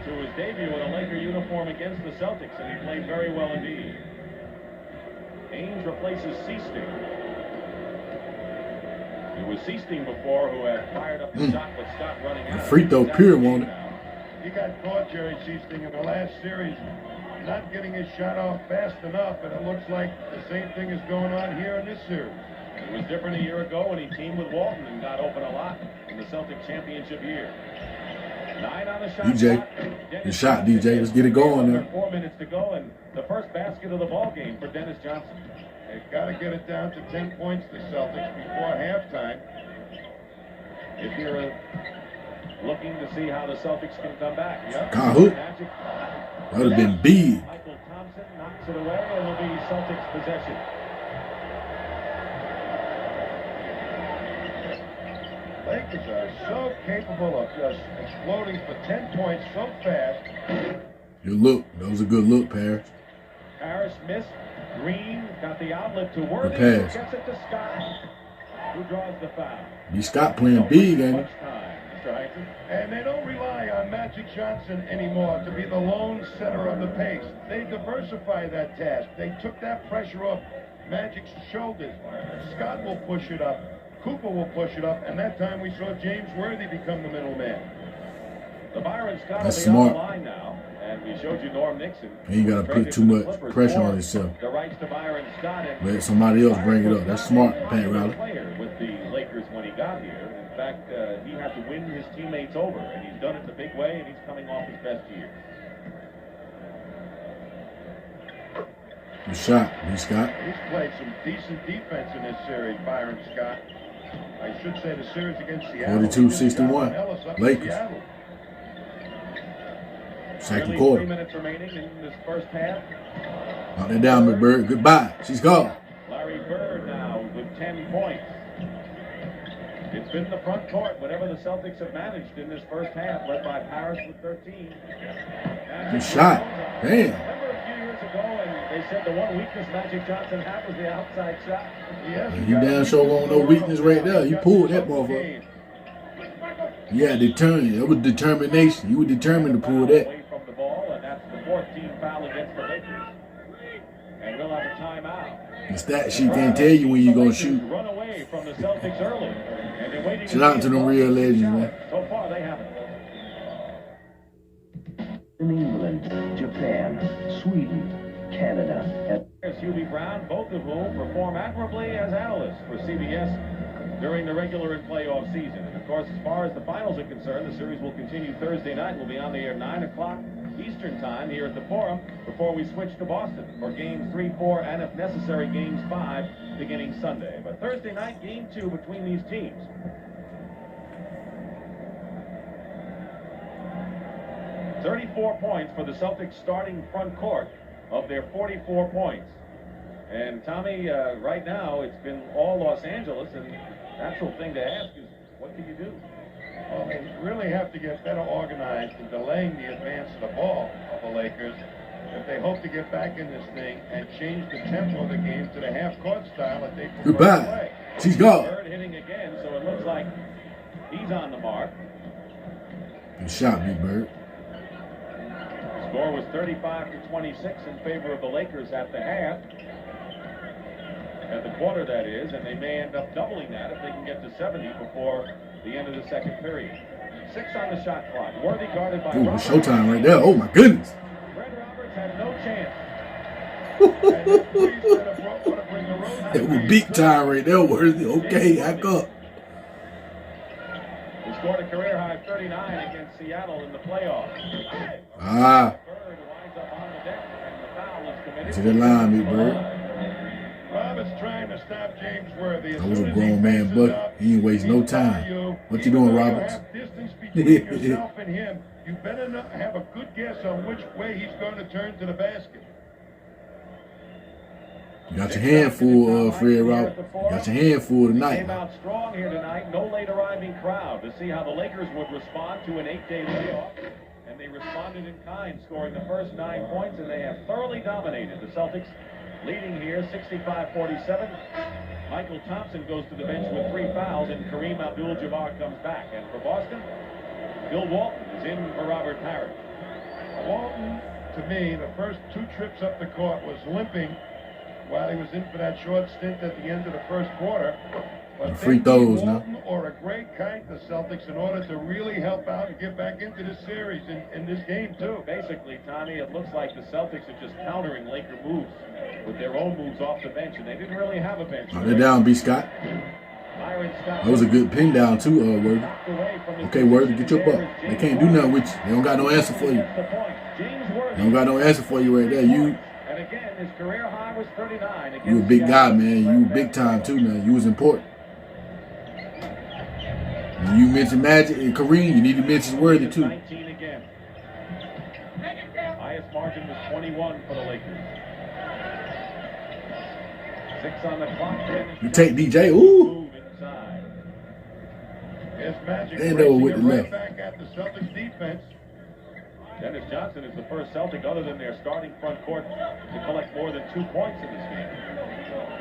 to his debut in a Laker uniform against the Celtics, and he played very well indeed. Haynes replaces Seasting. It was Seasting before who had fired up the shot with Scott running out. The free throw period won it. He got caught, Jerry Seasting, in the last series, not getting his shot off fast enough, and it looks like the same thing is going on here in this series. It was different a year ago when he teamed with Walton and got open a lot in the Celtic championship year. 9 on the shot. DJ, the shot, DJ. Let's get it going now. 4 minutes to go, and the first basket of the ball game for Dennis Johnson. They've got to get it down to 10 points, the Celtics, before halftime. If you're looking to see how the Celtics can come back. Yep. Hoop. That would have been big. Michael Thompson knocks it away, and it'll be Celtics possession. Lakers are so capable of just exploding for 10 points so fast. Good look. That was a good look, Parrish. Harris missed. Green got the outlet to Worthy. Good pass. Gets it to Scott, who draws the foul. B. Scott playing big, ain't he? And they don't rely on Magic Johnson anymore to be the lone center of the pace. They diversify that task. They took that pressure off Magic's shoulders. Scott will push it up. Cooper will push it up. And that time we saw James Worthy become the middleman. The Byron Scott That's will be smart. on the line now. And we showed you Norm Nixon. He ain't got to put too much pressure on himself. The rights to Byron Scott. Let somebody else bring it up. That's smart, Pat Riley. Player with the Lakers when he got here. In fact, he had to win his teammates over, and he's done it in a big way, and he's coming off his best year. Good shot, B. Scott. He's played some decent defense in this series, Byron Scott. I should say the series against Seattle. 42-61. Lakers. Second Nearly quarter. 3 minutes remaining in this first half. Knock that down, McBird. Goodbye. She's gone. Larry Bird now with 10 points. It's been the front court, whatever the Celtics have managed in this first half, led by Paris with 13. Good shot. Damn. Remember a few years ago, and they said the one weakness Magic Johnson had was the outside shot. Yes, He damn sure won't no weakness right there. You pulled that motherfucker. Yeah, determined. It was determination. You were determined to pull that. Away from the ball, and that's the 14th foul against the Lakers. And we'll have a timeout. The stat sheet can't tell you when you're going to shoot. Run away from the Celtics early. And they're waiting. Shout out to them real legends, man. So far, they haven't. In England, Japan, Sweden, Canada, and There's Hubie Brown, both of whom perform admirably as analysts for CBS during the regular and playoff season. And of course, as far as the finals are concerned, the series will continue Thursday night. We'll be on the air 9 o'clock Eastern time here at the Forum before we switch to Boston for games 3, 4, and if necessary, games 5 beginning Sunday. But Thursday night, game 2 between these teams. 34 points for the Celtics starting front court of their 44 points. And Tommy, right now it's been all Los Angeles, and the natural thing to ask is, what can you do? Well, they really have to get better organized in delaying the advance of the ball of the Lakers if they hope to get back in this thing and change the tempo of the game to the half-court style that they prefer to Goodbye. play. She's gone. Bird hitting again, so it looks like he's on the mark. Good shot, Big Bird. Score was 35-26 in favor of the Lakers at the half. At the quarter, that is, and they may end up doubling that if they can get to 70 before the end of the second period. 6 on the shot clock. Worthy guarded by Ooh, Roberts. showtime right there. Oh, my goodness. Fred Roberts had no chance. That was big time right there, Worthy. Okay, hack up. He scored a career-high 39 against Seattle in the playoffs. Ah. Bird winds up on the deck, and the foul is committed. To the line, Big Bird. Roberts trying to stop James Worthy. That was a grown man bucket. He ain't waste no time. What you doing, Roberts? Have distance between yourself and him. You better not have a good guess on which way he's going to turn to the basket. You got your hand full, Fred Roberts. You got your hand full tonight. Came out strong here tonight. No late arriving crowd to see how the Lakers would respond to an 8-day layoff. And they responded in kind, scoring the first 9 points, and they have thoroughly dominated. The Celtics leading here 65-47. Michael Thompson goes to the bench with 3 fouls, and Kareem Abdul-Jabbar comes back. And for Boston, Bill Walton is in for Robert Parrish. Walton, to me, the first 2 trips up the court was limping while he was in for that short stint at the end of the first quarter. But Free they throws need now. Walton or a great kite, the Celtics, in order to really help out and get back into this series in this game, too. Basically, Tommy, it looks like the Celtics are just countering Laker moves with their own moves off the bench, and they didn't really have a bench. They're down, B. Scott. That was a good pin down, too, Worthy. Okay, Worthy, get your buck. They can't do nothing with you. They don't got no answer for you. They don't got no answer for you right there. You His career high was 39. a big guy, man. You big time, too, man. You was important. When you mentioned Magic and Kareem, you need to mention Worthy, too. 19 again. Highest margin was 21 for the Lakers. 6 on the clock. You take DJ, ooh. Move inside. Here's Magic And over with the racing it left. right back at the Celtics defense. Dennis Johnson is the first Celtic other than their starting front court to collect more than 2 points in this game.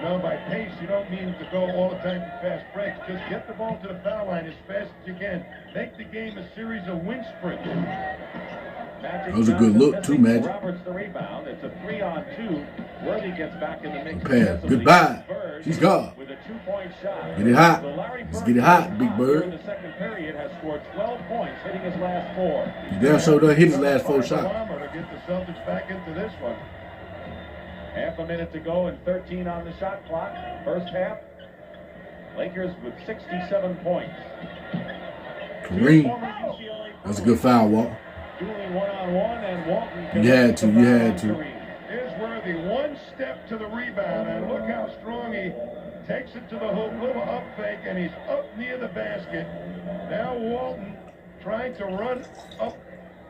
No, by pace, you don't mean to go all the time for fast breaks. Just get the ball to the foul line as fast as you can. Make the game a series of wind sprints. That was a good look, too, Magic. Roberts the rebound. It's a 3-on-2. Worthy gets back in the mix. Pass. Goodbye. She's gone. With a 2-point shot. Get it hot. So Larry Let's Bird get it hot, Big Bird. in the second period has scored 12 points, hitting his last 4. He damn sure done hit his last 4 shots. To get the Celtics back into this one. Half a minute to go and 13 on the shot clock. First half, Lakers with 67 points. Kareem. That was a good foul, Walt. Dueling one-on-one, and Walton. You had to. Here's Worthy, 1 step to the rebound, and look how strong he takes it to the hoop, little up fake, and he's up near the basket. Now Walton trying to run up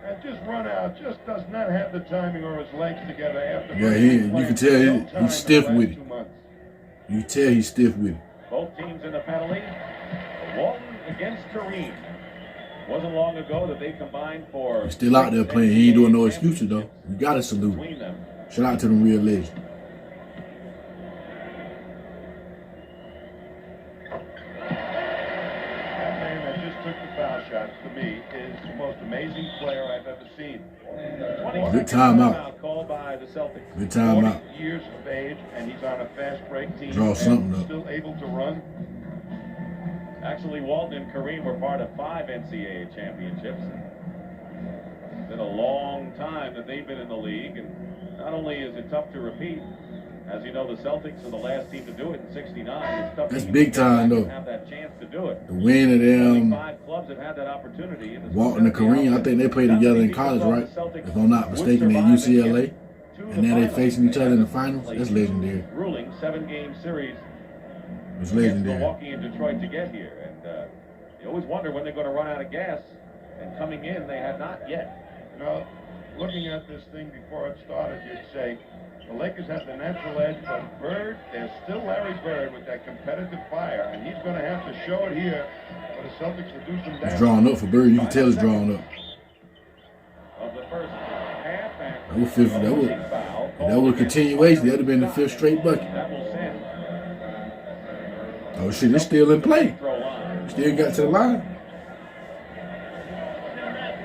and just run out, just does not have the timing or his legs together after. Yeah, you can tell he's stiff with it. You can tell he's stiff with it. Both teams in the penalty. Walton against Kareem. Wasn't long ago that they combined for. He's still out there playing. He ain't doing no excuses, though. You got to salute him. Between them. Shout out to them real legends. That man that just took the foul shots, to me, is the most amazing player I've ever seen. Good timeout. Called by the Celtics. Good timeout. 40 years of age, and he's on a fast break team. Draw something and up. still able to run. Actually, Walton and Kareem were part of 5 NCAA championships. It's been a long time that they've been in the league, and not only is it tough to repeat, as you know, the Celtics are the last team to do it in '69. It's tough. That's to big time, though. Have that chance to do it. The win of Only them, 5 clubs have had that opportunity. Walton and Kareem, I think they played together in college, right? If I'm not mistaken, at UCLA. And now they facing each other in the finals. That's legendary. Ruling 7-game series. It's Against legendary. Milwaukee and Detroit to get here, and you always wonder when they're going to run out of gas. And coming in, they had not yet. You know, looking at this thing before it started, you'd say the Lakers have the natural edge, but Bird, there's still Larry Bird with that competitive fire, and he's going to have to show it here for the Celtics to do some damage. It's drawn up for Bird. You can tell it's drawn up. Of the first half, That was fifth. That was a continuation. That would have been the fifth straight bucket. that will send Oh shit, it's still in play. throw line. Still got to the line.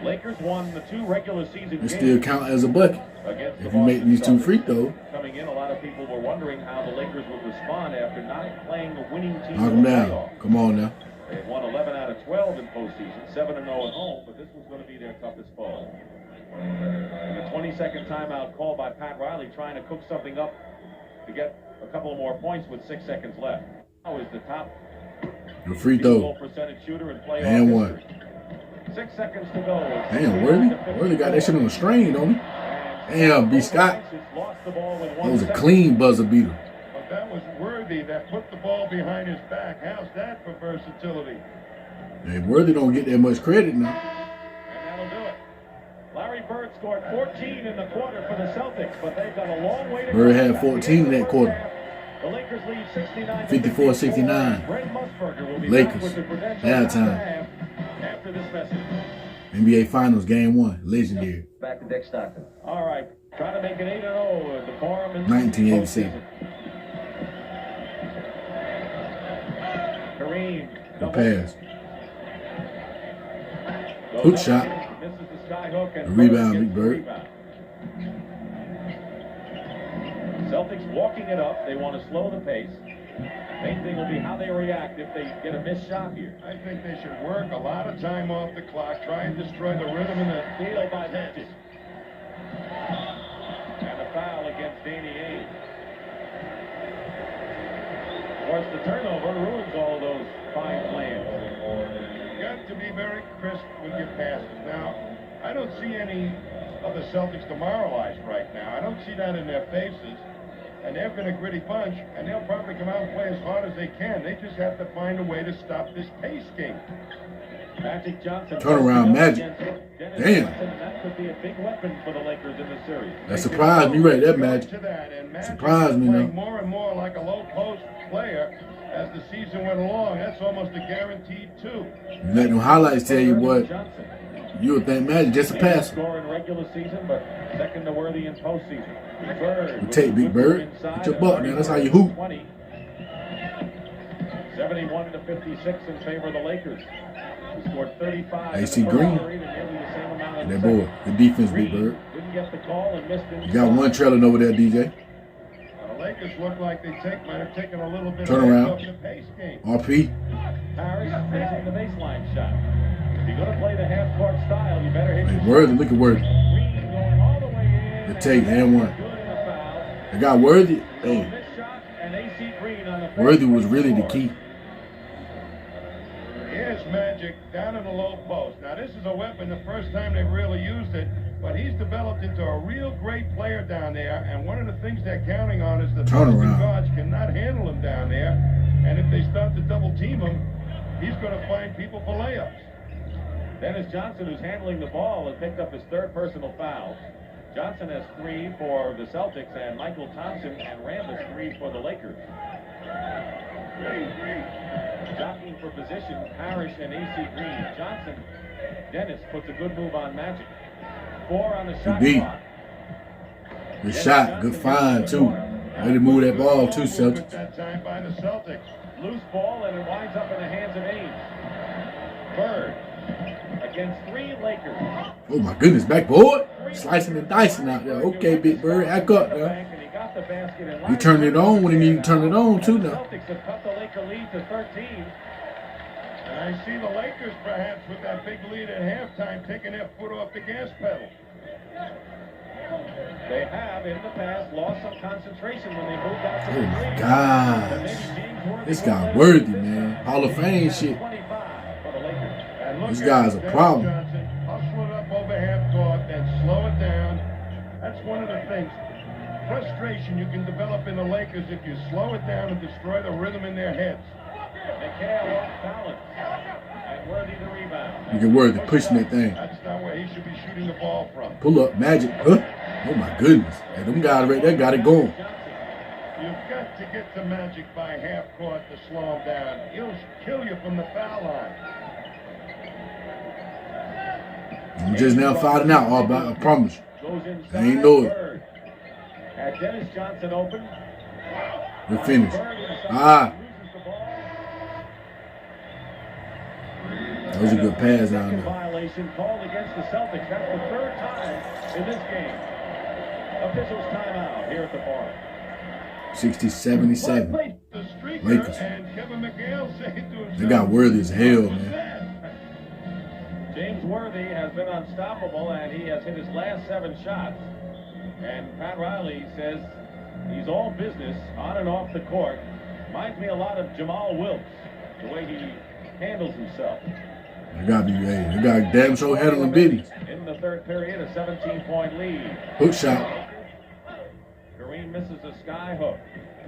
Lakers won the 2 regular season It games still count as a bucket. against the If you make Boston these 2 Celtics. free throws. Coming in, a lot of people were wondering how the Lakers would respond after not playing a winning team Knock in them the down. playoffs. Come on now. They've won 11 out of 12 in postseason, 7-0 at home, but this was going to be their toughest foe. And a 20-second timeout called by Pat Riley, trying to cook something up to get a couple of more points with 6 seconds left. Now is the top The free field throw. goal percentage shooter in playoff And history. one. 6 seconds to go. Damn, Worthy got that shit on the string, don't he? Damn, B. Scott. That was a clean buzzer beater. But that was Worthy that put the ball behind his back. How's that for versatility? Hey, Worthy don't get that much credit now. And that'll do it. Larry Bird scored 14 in the quarter for the Celtics, but they've got a long way to go. Bird had 14 in that quarter. The Lakers lead 69 54-69. Brent Musburger will be Lakers. back with the credentials Halftime. after this message. NBA Finals, Game 1. Legendary. Back to Dick Stockton. All right, try to make it 8-0 at the Forum in 1987. Kareem. The double. pass. Goes Hook up, shot. misses the sky hook, and The rebound, gets Big the Bird. rebound. Celtics walking it up. They want to slow the pace. Main thing will be how they react if they get a missed shot here. I think they should work a lot of time off the clock, try and destroy the rhythm in the Steal by Magic. And a foul against Danny Ainge. Of course, the turnover ruins all those fine plans. You got to be very crisp with your passes. Now, I don't see any of the Celtics demoralized right now. I don't see that in their faces. And they've been a gritty bunch, and they'll probably come out and play as hard as they can. They just have to find a way to stop this pace game. Magic Johnson. Turnaround Magic. Damn. That could be a big weapon for the Lakers in this series. That surprised me right there, To Magic. that, and Magic Surprised me, playing though. more and more like a low post player as the season went along. That's almost a guaranteed 2. You let them highlights tell you what Johnson. you would think Magic just a passer. Score in regular season, but second to Worthy in postseason. Bird. You take Big Bird. Get your buck, man. That's how you hoop. 20. 71-56 in favor of the Lakers. He scored 35. AC in the first Green. period and nearly the same amount in the That boy. second. Good defense, Big Green Bird. didn't get the call and missed it. You got one trailing over there, DJ. The Lakers look like they might have taken a little bit Turn of around. off the pace game. RP. Harris facing the baseline shot. If you're going to play the half-court style, you better hit Hey, your Worthy, look at Worthy. Green going all the way in. The take and one. Good in a foul. They got Worthy. So Hey, this shot and AC Green on the Worthy was really the key. Here's Magic down in the low post. Now, this is a weapon the first time they've really used it, but he's developed into a real great player down there, and one of the things they're counting on is the Turnaround. guards cannot handle him down there, and if they start to double team him, he's going to find people for layups. Dennis Johnson, who's handling the ball, has picked up his third personal foul. Johnson has 3 for the Celtics, and Michael Thompson and Randall 3 for the Lakers. Jockeying for position, Parrish and AC Green. Johnson, Dennis puts a good move on Magic. 4 on the shot beat. clock. Good shot. Good find, too. Way to move that ball, too, Movement Celtics. that time by the Celtics. Loose ball, and it winds up in the hands of Ainge. Bird against 3 Lakers. Oh, my goodness. Backboard. Slicing and dicing out there. Okay, Big Bird. Act up, The now. bank, and he got the basket, and He turned it on when he needed to turn it on, too, The now. Celtics have cut the Laker lead to 13. And I see the Lakers, perhaps, with that big lead at halftime, taking their foot off the gas pedal. They have, in the past, lost some concentration when they moved out to Oh, the my lead. God. But maybe James Worthy This will guy let Worthy, it go. man. Hall of Fame shit. 25 for the Lakers. And look This at guy's a Dennis problem. Johnson, hustle it up over half court, then slow it down. That's one of the things. Frustration you can develop in the Lakers if you slow it down and destroy the rhythm in their heads. McHale off balance. And Worthy the rebound. Look at Worthy pushing that thing. That's not where he should be shooting the the ball from. Pull up, Magic. Huh? Oh my goodness. Hey, them guys right there got it going. You've got to get to Magic by half court to slow him down. He'll kill you from the foul line. I'm just now finding out all about it, I promise you. I ain't know it. Had Dennis Johnson open. We're finished. Ah. That was a good pass down there. Violation called against the Celtics. That's the third time in this game. Officials timeout here at the Forum. 60-77. The streaker Lakers. and Kevin McHale say to himself, They got Worthy as hell, man. James Worthy has been unstoppable, and he has hit his last 7 shots. And Pat Riley says he's all business on and off the court. Reminds me a lot of Jamal Wilkes, the way he handles himself. They got damn sure handling business. In the third period, a 17-point lead. Hook shot. Kareem misses a sky hook.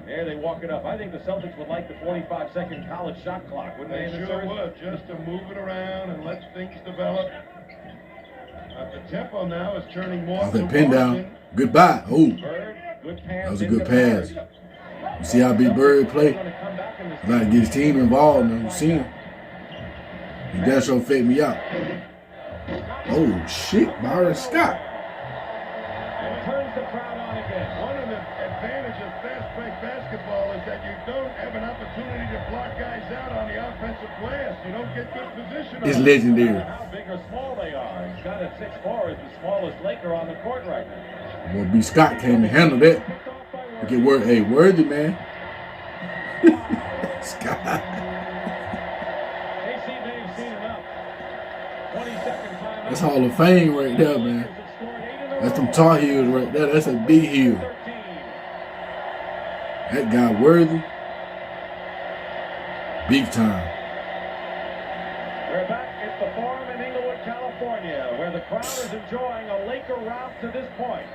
There they walk it up. I think the Celtics would like the 45-second college shot clock, wouldn't they? They sure would, just to move it around and let things develop. The tempo now is turning more Off to that pin down. Boston. Goodbye. Oh, Bird, good pass. that was a good pass. You see how Big Bird play? He like to get his team involved, man. You see him? He damn sure faked me out. Oh, shit. Byron Scott. And turns the crowd on again. One of the advantages of fast break basketball is that you don't have an opportunity to block guys out on the offensive glass. You don't get good position. It's on legendary. How big or small they are. Scott at 6'4" is the smallest Laker on the court right now. Well, B. Scott came to handle that. Look at Worthy. Hey, Worthy, man. Scott. That's Hall of Fame right there, man. That's them Tar Heels right there. That's a big heel. That guy Worthy. Big time. We're back at the Forum in Inglewood, California, where the crowd is enjoying a Laker rout to this point.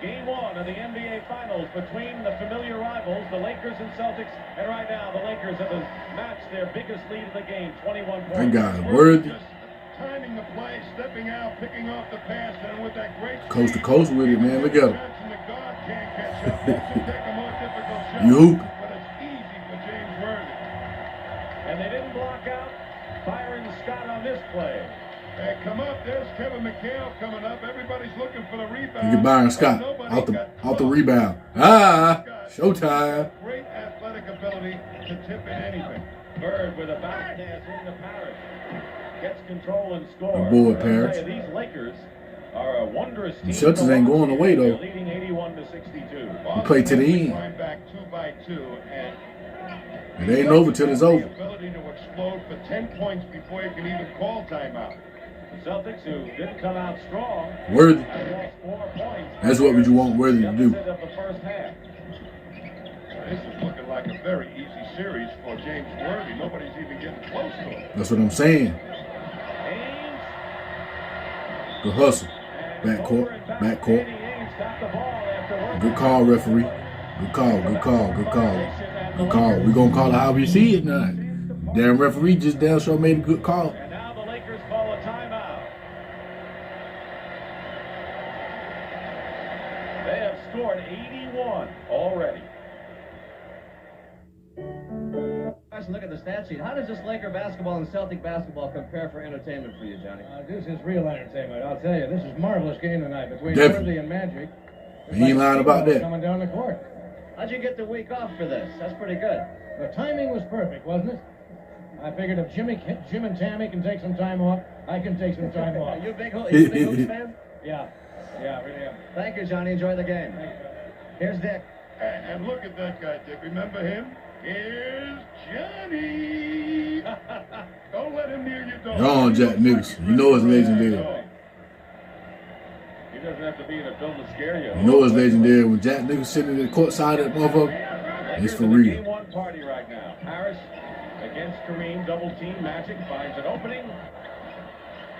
Game 1 of the NBA Finals between the familiar rivals, the Lakers and Celtics. And right now, the Lakers have matched their biggest lead of the game, 21 points. That guy Worthy. Timing the play, stepping out, picking off the pass, and with that great Coast to coast with it, man. Look at him. the guard can't catch up. This will take a more difficult shot, You hoop. but it's easy for James Worthy. And they didn't block out Byron Scott on this play. Hey, come up. There's Kevin McHale coming up. Everybody's looking for the rebound. Look at Byron Scott out the rebound. Ah, showtime. Great athletic ability to tip in anything. Bird with a bounce pass into Parrish. Gets control and score. Good boy, Parrish. These Lakers are a wondrous team. The Celtics ain't going away, though. They're leading 81-62. We play to the end. Climb back 2 by 2, and It ain't over till it's over. the ability to explode for 10 points before you can even call timeout. The Celtics, who didn't come out strong, Worthy. have lost 4 points. That's what you want Worthy to do. Deficit of the first half. This is looking like a very easy series for James Worthy. Nobody's even getting close to him. That's what I'm saying. Ames. Good hustle. Backcourt. Good call, referee. Good call. Good call. We're going to call it how we see it now. Damn referee just damn sure made a good call. And now the Lakers call a timeout. They have scored 81 already. Look at the stat sheet. How does this Laker basketball and Celtic basketball compare for entertainment for you, Johnny? This is real entertainment, I'll tell you. This is a marvelous game tonight between Definitely. Worthy and Magic. He ain't lying about that. Coming down the court. How'd you get the week off for this? That's pretty good. The timing was perfect, wasn't it? I figured if Jim and Tammy can take some time off, I can take some time off. You a big Hoops fan? Yeah, really am. Thank you, Johnny. Enjoy the game. Here's Dick. And look at that guy, Dick. Remember him? Here's Johnny. Don't let him near your door. You're on, Jack Nicholson. You know it's legendary. He doesn't have to be in a film to scare you. You know it's legendary. When Jack Nicholson sitting in the court side of that motherfucker, it's for real. Game 1 party right now. Harris against Kareem, double team. Magic finds an opening.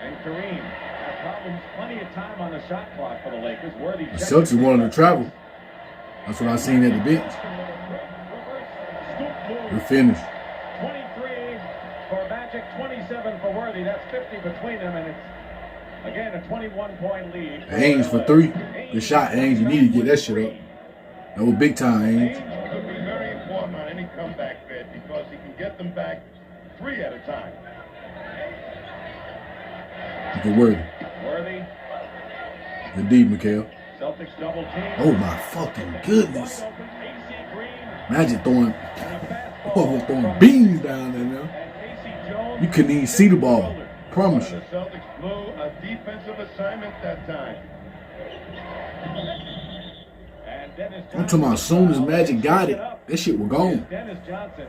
And Kareem has problems, plenty of time on the shot clock for the Lakers. Worthy The Celtics wanted to travel. That's what I seen at the bench. We're finished. 23 for Magic, 27 for Worthy. That's 50 between them, and it's Again, a 21-point lead. Ainge for 3. Good shot, Ainge. You need to get that shit up. That was big time, Ainge. Ainge could be very important on any comeback bid because he can get them back 3 at a time. Look at Worthy. Worthy. Good D, Mikhail. Celtics double team. Oh my fucking goodness. Wide open, AC Green. Imagine throwing, And a fastball throwing from beans down there now. and Casey Jones. You couldn't even see the ball. Promise The you. Celtics blew a defensive assignment that time. And Dennis I'm talking about as soon as Johnson Magic got picks it, up. that shit was gone. Dennis Johnson.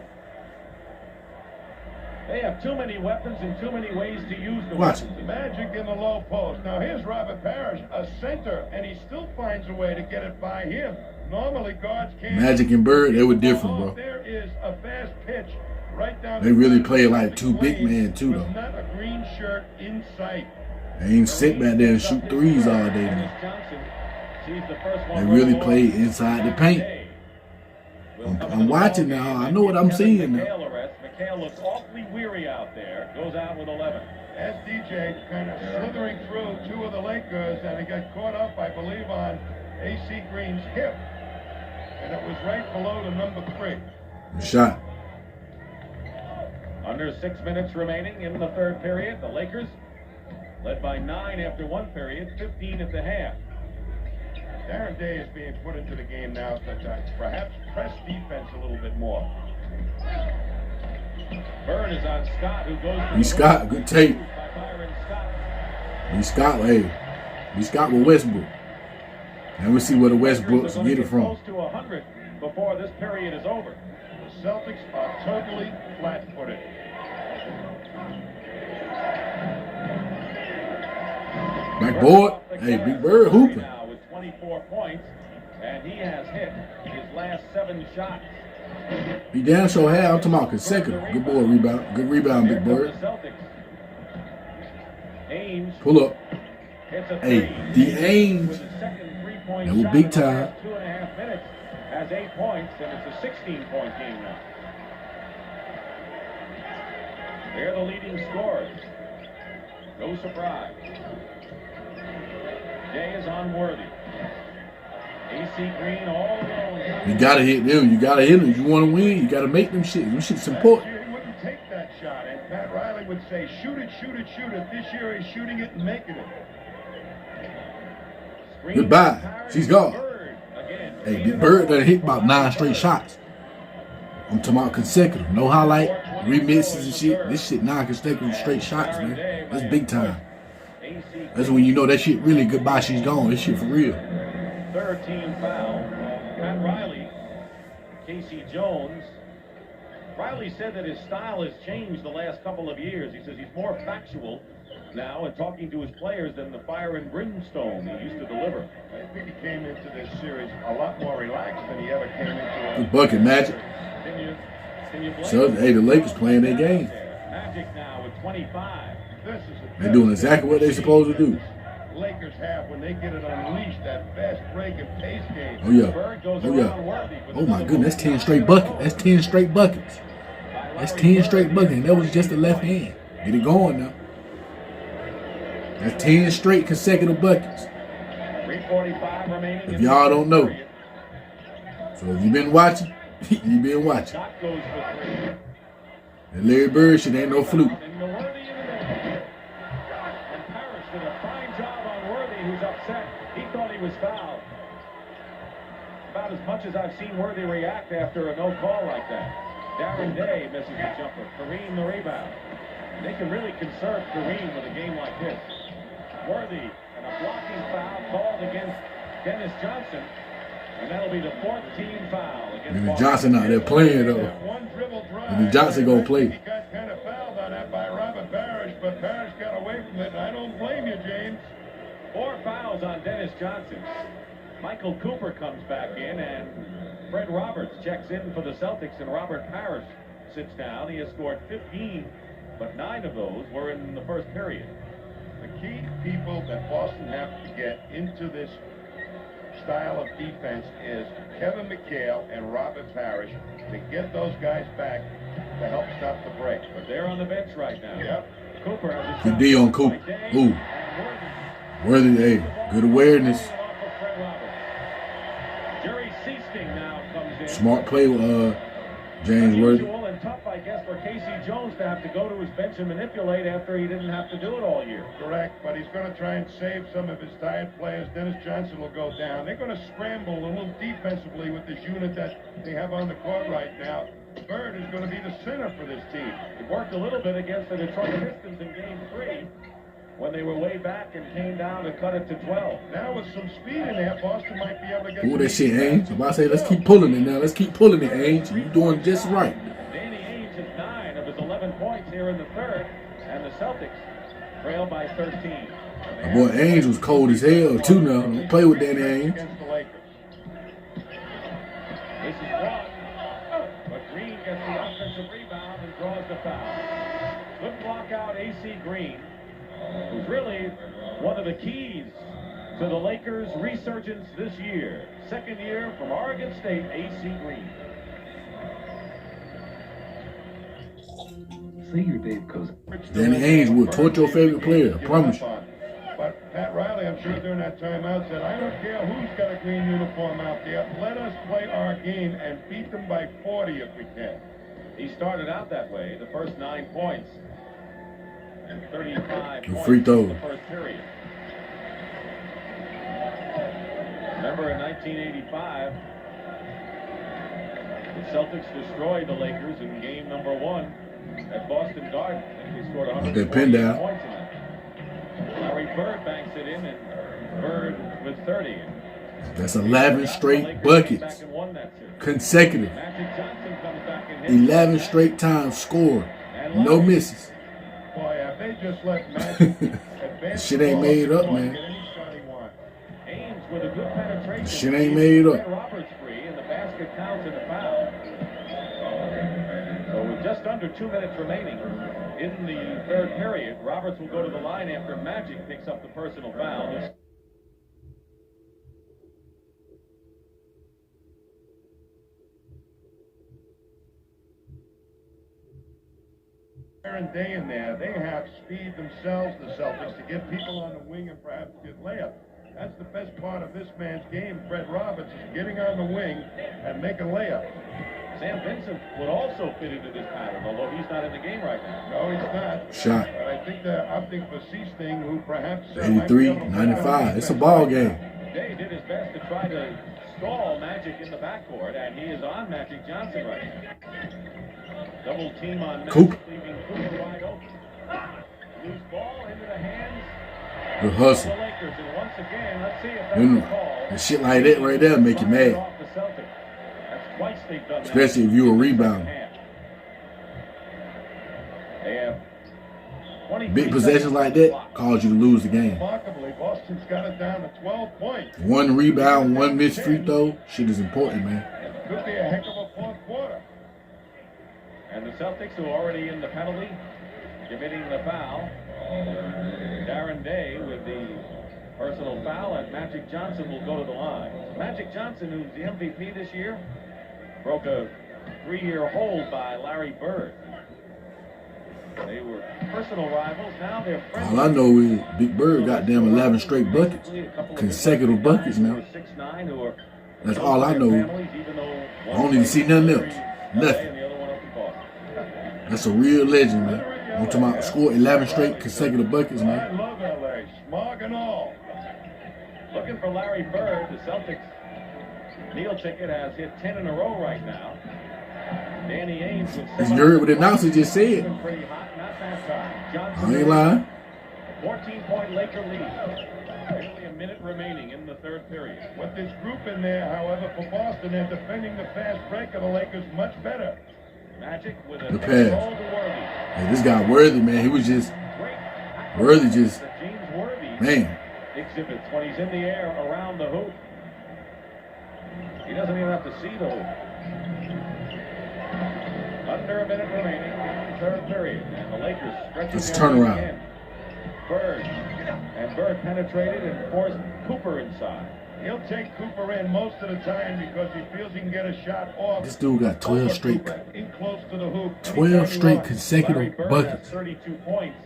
They have too many weapons and too many ways to use the Watch. weapons. Magic in the low post. Now here's Robert Parrish, a center, and he still finds a way to get it by him. Normally guards can't. Magic and Bird, they were different, bro. There is a fast pitch right down. They really played like 2 big men too, though. With not a green shirt in sight. They ain't sit back there and shoot threes all day Dennis now. Johnson sees the first They one really roll played off. inside the paint. I'm watching now. I know what I'm seeing now. McHale looks awfully weary out there. Goes out with 11. As DJ kind of slithering through 2 of the Lakers, and he got caught up, I believe, on AC Green's hip. And it was right below the number 3. Good shot. Under 6 minutes remaining in the third period. The Lakers led by 9 after 1 period, 15 at the half. Darren Day is being put into the game now to perhaps press defense a little bit more. Bird is on Scott, who goes to B. Scott, good tape. by Byron Scott. B. Scott, hey. B. Scott with Westbrook. And we'll see where the Westbrooks get it from. Close to 100 before this period is over. The Celtics are totally flat-footed. Backboard. Hey, Big Bird hooping. Now with 24 points, and he has hit his last 7 shots. He damn sure had. I'm talking about consecutive. Good boy, rebound. Good rebound, Here Big come Bird. the Celtics. Ainge Pull up. hits a Hey, three. the Ainge. With his second 3-point That was shot big in the time. last 2.5 minutes. Has 8 points, and it's a 16-point game now. They're the leading scorers. No surprise. Jay is on Worthy. AC Green all alone. You gotta hit them. You gotta hit them. If you want to win, you gotta make them shit. Them shit's important. Last year he wouldn't take that shot, and Pat Riley would say, shoot it, shoot it, shoot it. This year he's shooting it and making it. Screen Goodbye. by Parrish. She's gone. Bird again. Hey, Big Bird done hit about 9 straight shots. I'm talking about consecutive. No highlight, remixes and shit. This shit 9 consecutive straight shots, man. That's big time. That's when you know that shit really goodbye, she's gone. This shit for real. Third team foul. Pat Riley, Casey Jones. Riley said that his style has changed the last couple of years. He says he's more factual now and talking to his players than the fire and brimstone he used to deliver. I think he came into this series a lot more relaxed than he ever came into it. Good bucket, Magic. Can you blame So, him? hey, the Lakers playing their game. Magic now with 25. This is a They're doing exactly what they're supposed to do. Lakers have when they get it unleashed, that fast break and pace game. Oh, yeah. Bird goes Oh, around yeah. Worthy with Oh, my another goodness. That's one. 10 straight buckets. That's 10 straight buckets. That's 10 straight buckets. And that was just the left hand. Get it going now. That's 10 straight consecutive buckets. 3:45 remaining. If in y'all the don't know. period. So if you've been watching, you've been watching. Scott goes for 3. And Larry Bird shit ain't no fluke. And the Worthy in the middle. And Parrish did a fine job on Worthy, who's upset. He thought he was fouled. About as much as I've seen Worthy react after a no call like that. Darren Day misses the jumper. Kareem the rebound. They can really conserve Kareem with a game like this. Worthy and a blocking foul called against Dennis Johnson. And that'll be the 14th foul against Dennis Johnson out there playing though. That one dribble drive. Dennis Johnson gonna play. He got kind of fouled on that by Robert Parrish, but Parrish got away from it. I don't blame you, James. 4 fouls on Dennis Johnson. Michael Cooper comes back in, and Fred Roberts checks in for the Celtics, and Robert Parrish sits down. He has scored 15, but 9 of those were in the first period. The key people that Boston have to get into this style of defense is Kevin McHale and Robert Parrish to get those guys back to help stop the break. But they're on the bench right now. Yep. Cooper has a Good shot D on by Cooper. Day, Ooh. and Worthy Worthy, hey, good awareness. Jerry Seasting now comes in. Smart play with James Worthy. Unusual and tough, I guess, for Casey Jones to have to go to his bench and manipulate after he didn't have to do it all year. Correct, but he's going to try and save some of his tired players. Dennis Johnson will go down. They're going to scramble a little defensively with this unit that they have on the court right now. Bird is going to be the center for this team. It worked a little bit against the Detroit Pistons in Game 3 when they were way back and came down to cut it to 12. Now with some speed in there, Boston might be able to get... Ooh, that shit, Ainge. If I say, let's keep pulling it now. Let's keep pulling it, Ainge. You doing just right. Danny Ainge has 9 of his 11 points here in the third, and the Celtics trail by 13. My boy Ainge was cold as hell, too, now. Don't play with Danny Ainge. This is blocked, but Green gets the offensive rebound and draws the foul. Good block out, A.C. Green, who's really one of the keys to the Lakers' resurgence this year. Second year from Oregon State, A.C. Green. See your Dave goes. Danny Ainge will torch your favorite player, I promise you. But Pat Riley, I'm sure during that timeout, said, I don't care who's got a green uniform out there. Let us play our game and beat them by 40 if we can. He started out that way, the first 9 points. And 35 points free throw. in the first period. Remember in 1985, the Celtics destroyed the Lakers in game number 1 at Boston Garden. They scored 148 points in that. Larry Bird banks it in, and Bird with 30. That's 11 straight buckets. Consecutive. 11 straight times scored. No misses. Boy, if they just let Magic advance, Shit ain't made up, man. Ames with a good penetration. Shit ain't made up. Roberts free, and the basket counts in the foul. So with just under 2 minutes remaining in the third period, Roberts will go to the line after Magic picks up the personal foul. And day in there, they have speed themselves, the Celtics, to get people on the wing and perhaps get layups. That's the best part of this man's game, Fred Roberts, is getting on the wing and making layups. Sam Vincent would also fit into this pattern, although he's not in the game right now. No, he's not. Shot. But I think they're opting for Seasting, who perhaps... 83, 95. It's a ball game. Day did his best to try to stall Magic in the backcourt, and he is on Magic Johnson right now. Double team on Magic, Coop. leaving Cooper wide open. Loose ball into the hands Good hustle. of the Lakers, and once again, let's see if that's You know, the call. that shit like that right there make you mad. Off the Celtics. That's twice they've done that. Especially if you a rebounder. They have 23 Big possessions like that cause you to lose the game. Remarkably, Boston's got it down to 12 points. One rebound, one missed free throw. Shit is important, man. It could be a heck of a fourth quarter. And the Celtics, who are already in the penalty, committing the foul. Darren Day with the personal foul, and Magic Johnson will go to the line. Magic Johnson, who's the MVP this year, broke a 3-year hold by Larry Bird. They were personal rivals. Now they're friends. All I know is Big Bird got damn 11 straight buckets. Consecutive buckets now. That's all I know. I don't need to see nothing else. Nothing. That's a real legend, man. I'm talking about score 11 straight consecutive buckets, I man. love L.A., smog and all. Looking for Larry Bird. The Celtics meal ticket has hit 10 in a row right now. Danny Ainge with As you heard what the announcer just said. pretty hot, not that time. I Johnson, ain't lying. 14-point Laker lead. Only a minute remaining in the third period. With this group in there, however, for Boston, they're defending the fast break of the Lakers much better. Magic with a The ball pass. to Worthy. Hey, this guy Worthy, man, he was just Great Worthy just, that James Worthy man. exhibits when he's in the air around the hoop. He doesn't even have to see the hoop. Under a minute remaining in the third period, and the Lakers stretching Let's their turn lead around. again. Bird, and Bird penetrated and forced Cooper inside. He'll take Cooper in most of the time because he feels he can get a shot off. This dude got 12 over straight, Cooper, in close to the hoop. 12 straight Larry consecutive Bird buckets. has 32 points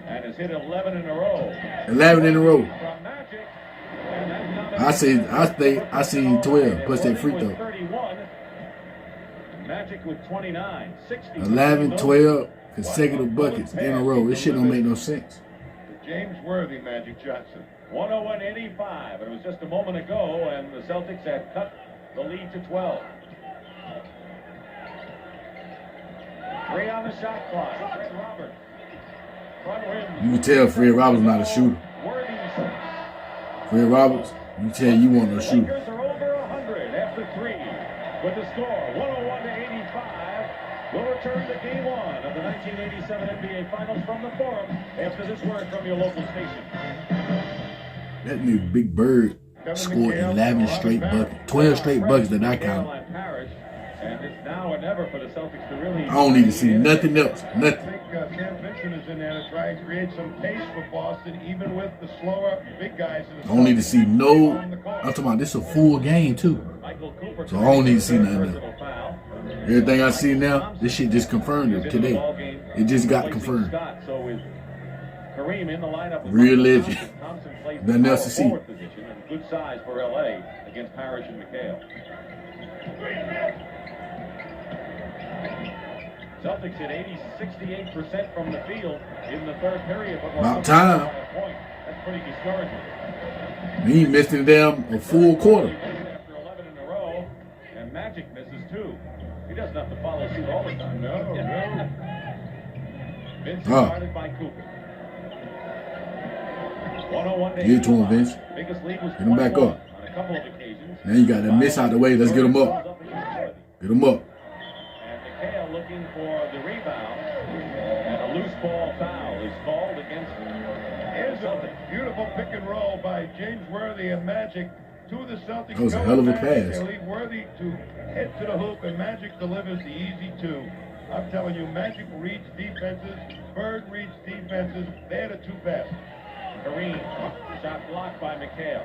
and is has hit 11 in a row. 11 in a row. From Magic. And that's I seen 12 plus that free throw. 31. Magic with 29. 60. 11, 12 consecutive buckets in a row. This shit don't make no sense. James Worthy, Magic Johnson. 101-85. It was just a moment ago, and the Celtics had cut the lead to 12. 3 on the shot clock. Fred Roberts. Front rim. You can tell Fred Roberts not a shooter. Fred Roberts, you can tell you want no shooter. Lakers are over 100 after 3 with the score 101-85. We'll return to Game 1 of the 1987 NBA Finals from the Forum after this word from your local station. That nigga Big Bird scored 11 straight buckets, 12 straight buckets that I count. And it's now or never for the Celtics to really. I don't need to see nothing else. I Nothing. think Sam Vincent is in there to try and create some pace for Boston, even with the slower big guys. I don't need to see no. I'm talking about this a full game too. So I don't need to see nothing else. Everything I see now, this shit just confirmed it today. It just got confirmed. Real legend. Nothing else to see. Good size for LA against Parrish and McHale. Celtics hit 68% from the field in the third period. But about time. That's pretty discouraging. He missed it damn a full quarter. After 11 in a row, and Magic misses 2. He doesn't have to follow suit all the time. No. Vince guarded by Cooper. 101 Give it to him, Vince. Biggest lead was Get him back up. on a couple of occasions. Now you got that miss out the way. Let's get him up. Get him up. And McHale looking for the rebound. And a loose ball foul is called against Here's a beautiful pick and roll by James Worthy and Magic to the Celtics. That was a hell of a They pass. leave Worthy to head to the hoop, and Magic delivers the easy 2. I'm telling you, Magic reads defenses. Bird reads defenses. They're the 2 best. Kareem, shot blocked by McHale.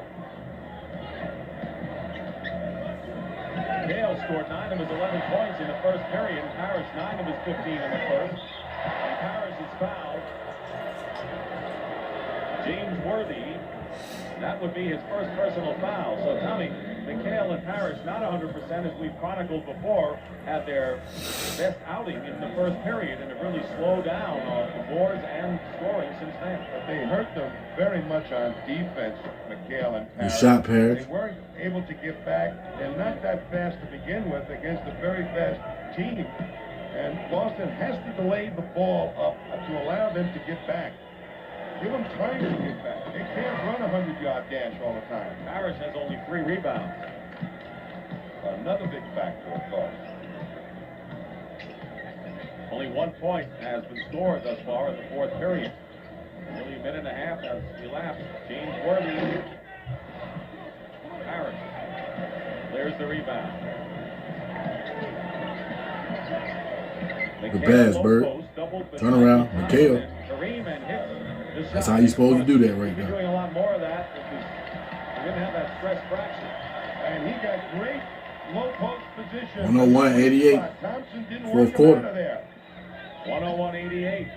McHale scored 9 of his 11 points in the first period. Parrish 9 of his 15 in the first. And Parrish is fouled. James Worthy, that would be his first personal foul. So Tommy, McHale and Parrish, not 100% as we've chronicled before, had their best outing in the first period and have really slowed down on the boards and scoring since then. But they hurt them very much on defense, McHale and Parrish. Good shot, Parrish. They weren't able to get back. They're not that fast to begin with against a very fast team. And Boston has to delay the ball up to allow them to get back. Give them time to get back. They can't run a 100-yard dash all the time. Parrish has only 3 rebounds. Another big factor, of course. Only 1 point has been scored thus far in the fourth period. Nearly a minute and a half has elapsed. James Worthy. Parrish. There's the rebound. Good pass, Bird. Turn around. McHale. That's how you're supposed to do that right now. Doing a lot more of that because we didn't have that stress fraction. And he got great low post position. 101-88. Fourth quarter. 101-88.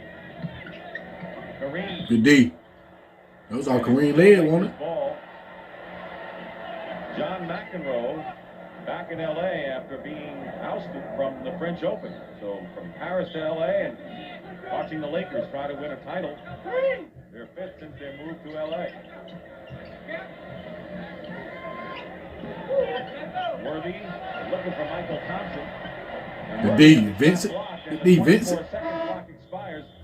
Kareem. Good D. That was all Kareem led, wasn't it? John McEnroe back in L.A. after being ousted from the French Open. So from Paris to L.A. and watching the Lakers try to win a title. Their 5th since their move to L.A. Worthy looking for Michael Thompson. Good D, Vincent. Good D, Vincent.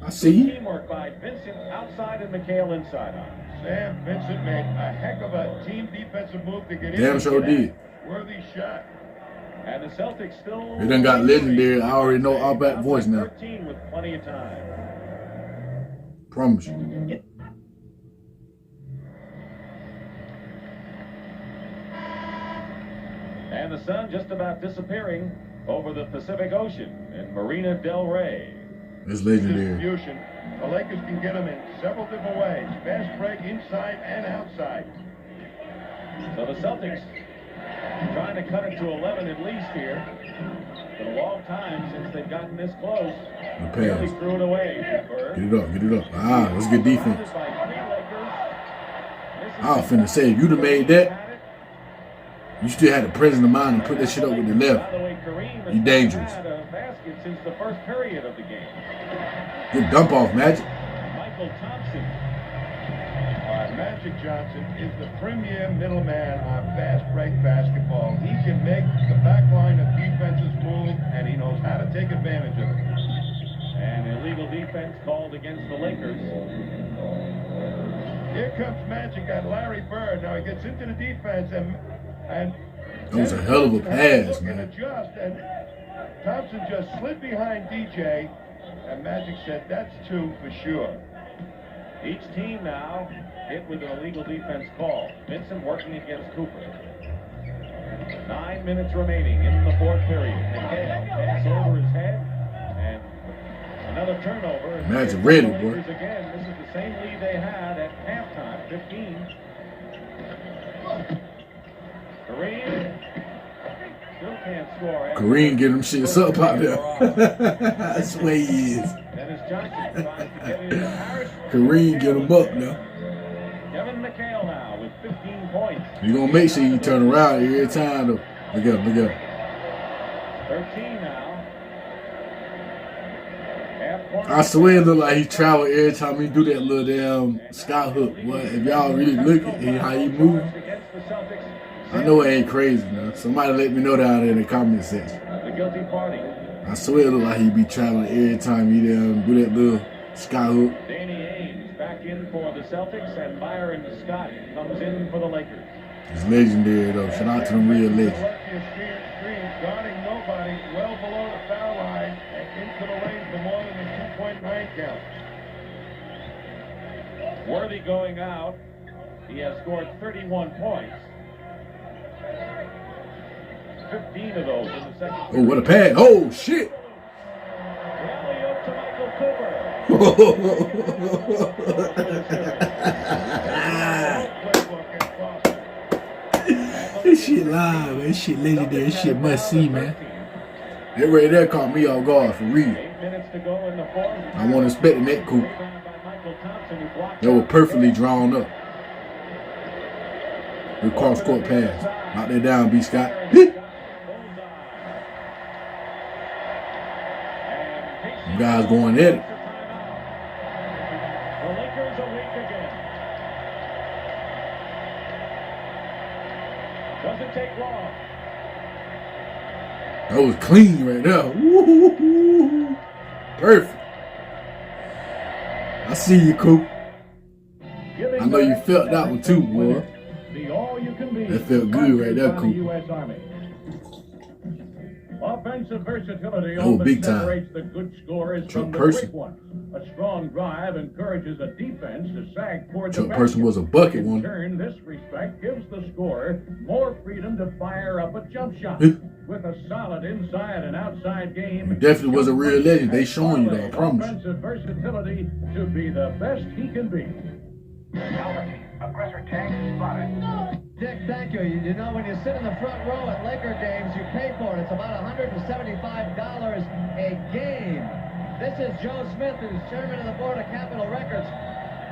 I see you. Teamwork by Vincent outside and McHale inside on. Sam Vincent made a heck of a team defensive move to get in. Damn sure did. Worthy shot. And the Celtics still. They done got legendary. I already know our back voice now. 13 with plenty of time. Promise you. And the sun just about disappearing over the Pacific Ocean in Marina del Rey. It's legendary. Distribution. The Lakers can get them in several different ways. Fast break inside and outside. So the Celtics trying to cut it to 11 at least here. Been a long time since they've gotten this close. The Really pass. threw it away. Get it up, get it up. Ah, that's good defense. I was finna say, if you'd have made that, you still had the presence of mind to put that shit up with the left. You dangerous. Had a basket since the first period of the game. Good dump off, Magic. Michael Thompson. Magic Johnson is the premier middleman on fast break basketball. He can make the back line of defenses move, and he knows how to take advantage of it. And illegal defense called against the Lakers. Here comes Magic on Larry Bird. Now he gets into the defense, and that was a hell of a pass, man. Adjust, and Thompson just slid behind DJ, and Magic said, "That's two for sure." Each team now hit with an illegal defense call. Vincent working against Cooper. 9 minutes remaining in the fourth period. McHale pass over his head, and another turnover. Magic ready, boy. Again, this is the same lead they had at halftime, 15. Kareem still can't score. Kareem get him shit up out there. That's the way he is. Dennis Johnson trying to get into Harris. Kareem get him up now. Kevin McHale now with 15 points. You gonna make sure you turn around every time though. Look up, look up. 13 now. Half-court. I swear it look like he travel every time he do that little damn sky hook. What if y'all really look at how he move? I know it ain't crazy now. Somebody let me know down there in the comment section. The guilty party. I swear it look like he be traveling every time he do that little sky hook. Danny Ainge back in for the Celtics, and Byron Scott comes in for the Lakers. It's legendary though. Shout out to them real legends. Guarding nobody, well below the foul line, and into the lane for more than a 2.9 count. Worthy going out. He has scored 31 points. 15 of those in the second. Oh, what a pass. Oh, shit. Alley-oop to Michael Cooper. This shit live, man. This shit legendary. This shit must see, man. That right there caught me off guard for real. 8 minutes to go in the fourth. I wasn't expecting that coup. They were perfectly drawn up. Good cross-court pass. Knock that down, B. Scott. You guys going at it. The Lakers awake again. Doesn't take long. That was clean right there. Woo-hoo-hoo. Perfect. I see you, Coop. I know you felt that one too, boy. That felt good right there, Coop. Offensive versatility Oh, often big time. separates the good scorers Chuck from the Person. quick ones. A strong drive encourages a defense to sag toward Chuck the Person basket. was a bucket In one. turn, this respect gives the scorer more freedom to fire up a jump shot. With a solid inside and outside game, He definitely was a real legend. They showing you that, I promise. Offensive versatility to be the best he can be. Aggressor tank spotted. Dick, thank you. You know, when you sit in the front row at Laker games, you pay for it. It's about $175 a game. This is Joe Smith, who's chairman of the board of Capitol Records.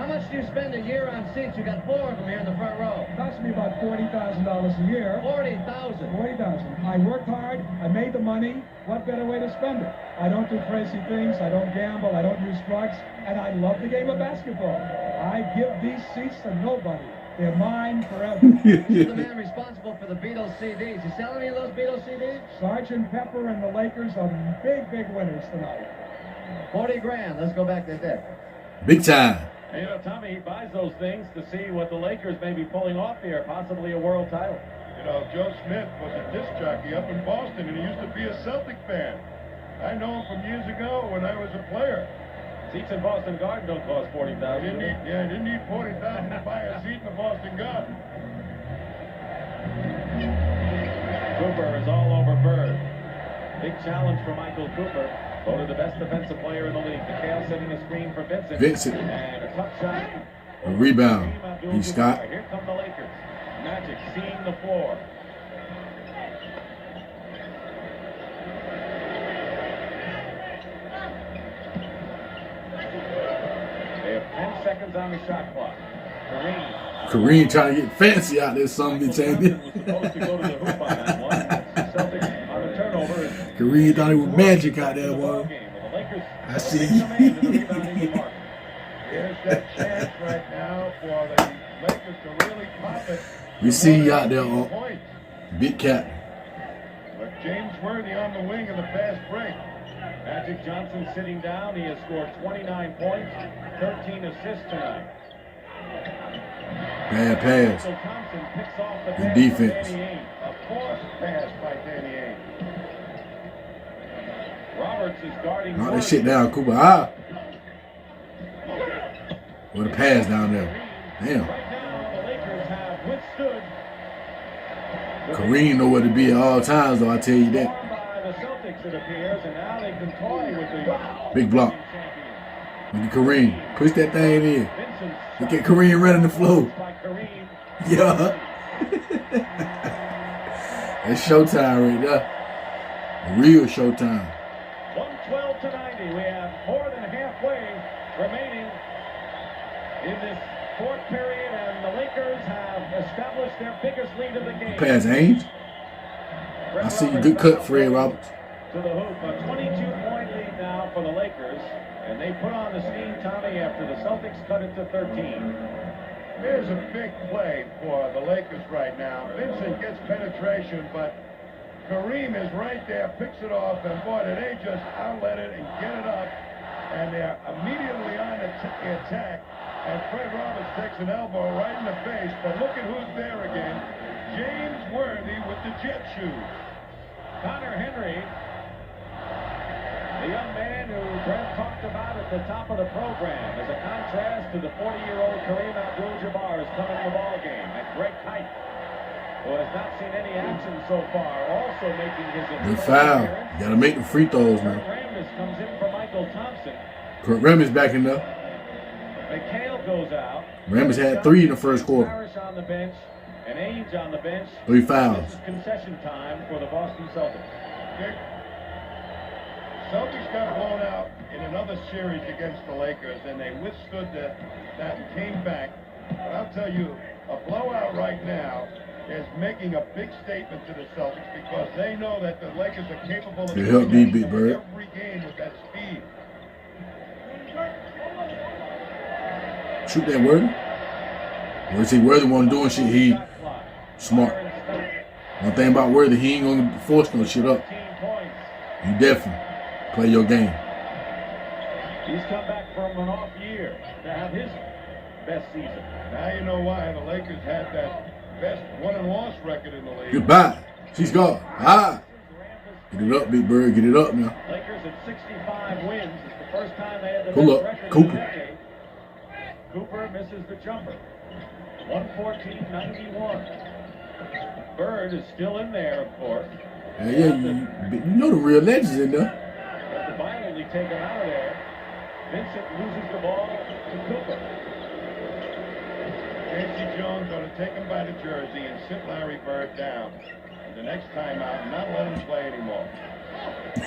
How much do you spend a year on seats? You got 4 of them here in the front row. Cost me about $40,000 a year. 40,000. 40,000. I worked hard. I made the money. What better way to spend it? I don't do crazy things. I don't gamble. I don't use drugs. And I love the game of basketball. I give these seats to nobody. They're mine forever. You're the man responsible for the Beatles CDs. You sell any of those Beatles CDs? Sgt. Pepper and the Lakers are big, big winners tonight. 40 grand. Let's go back to that. Big time. And, you know, Tommy, he buys those things to see what the Lakers may be pulling off here, possibly a world title. You know, Joe Smith was a disc jockey up in Boston, and he used to be a Celtic fan. I know him from years ago when I was a player. Seats in Boston Garden don't cost $40,000. Didn't need $40,000 to buy a seat in the Boston Garden. Cooper is all over Bird. Big challenge for Michael Cooper. Voted the best defensive player in the league. McHale setting a screen for Vincent. Vincent. And a tough shot. A rebound. B. Scott. Here come the Lakers. Magic seeing the floor. 10 seconds on the shot clock. Kareem trying to get fancy out there, some bitch ain't it? Supposed to go to the hoop on that one. Celtics on the turnover. Kareem thought it was magic out there, boy. I see. Here's that chance right now for the Lakers to really pop it. We see you out there, Big Cat. But James Worthy on the wing in the fast break. Magic Johnson sitting down. He has scored 29 points, 13 assists tonight. Bad pass. Thompson picks off the Good defense. A forced pass by Danny Ainge. Roberts is guarding. Knock that shit down, Cooper. Ah. What a pass down there. Damn. Right now, the Lakers have withstood. Kareem know where to be at all times, though, I tell you that. By the Celtics, it appears, and now they can toy with the Big block. Look at Kareem. Push that thing in. Look at Kareem running the floor. Yeah. That's showtime right there. Real showtime. 112 to 90. We have more than halfway remaining in this fourth period, and the Lakers have established their biggest lead of the game. Pass Ainge. I see you. Good cut, Fred Roberts. To the hoop. A 22-point lead now for the Lakers, and they put on the steam, Tommy, after the Celtics cut it to 13. Here's a big play for the Lakers right now. Vincent gets penetration, but Kareem is right there, picks it off, and boy, did they just outlet it and get it up. And they're immediately on the attack. And Fred Roberts takes an elbow right in the face, but look at who's there again. James Worthy with the jet shoes. Connor Henry, the young man who Brent talked about at the top of the program, as a contrast to the 40-year-old Kareem Abdul-Jabbar is coming in the ball game. And Greg Kite, who has not seen any action so far, also making his Good foul. You gotta make the free throws, man. Rambis comes in for Michael Thompson. Kurt Rambis backing up. McHale goes out. Rambis had 3 in the first quarter. Harris on the bench, and Ainge on the bench. 3 fouls. This is concession time for the Boston Celtics. Celtics got blown out in another series against the Lakers, and they withstood that and came back. But I'll tell you, a blowout right now is making a big statement to the Celtics because they know that the Lakers are capable of help me, Big Bird. every game with that speed. Shoot that Worthy. Or see Worthy wasn't doing shit. He smart. One thing about Worthy, he ain't gonna force no shit up. You definitely play your game. He's come back from an off year to have his best season. Now you know why the Lakers had that best win-and-loss record in the league. Goodbye. She's gone. Ah. Get it up, Big Bird. Get it up now. Lakers at 65 wins. It's the first time they had the Pull best up. record Cooper. in the decade. Cooper misses the jumper. 114-91. Bird is still in there, of course. Yeah, you know the real legends in there. But violently taken out of there. Vincent loses the ball to Cooper. Casey Jones going to take him by the jersey and sit Larry Bird down. And the next time out, not let him play anymore.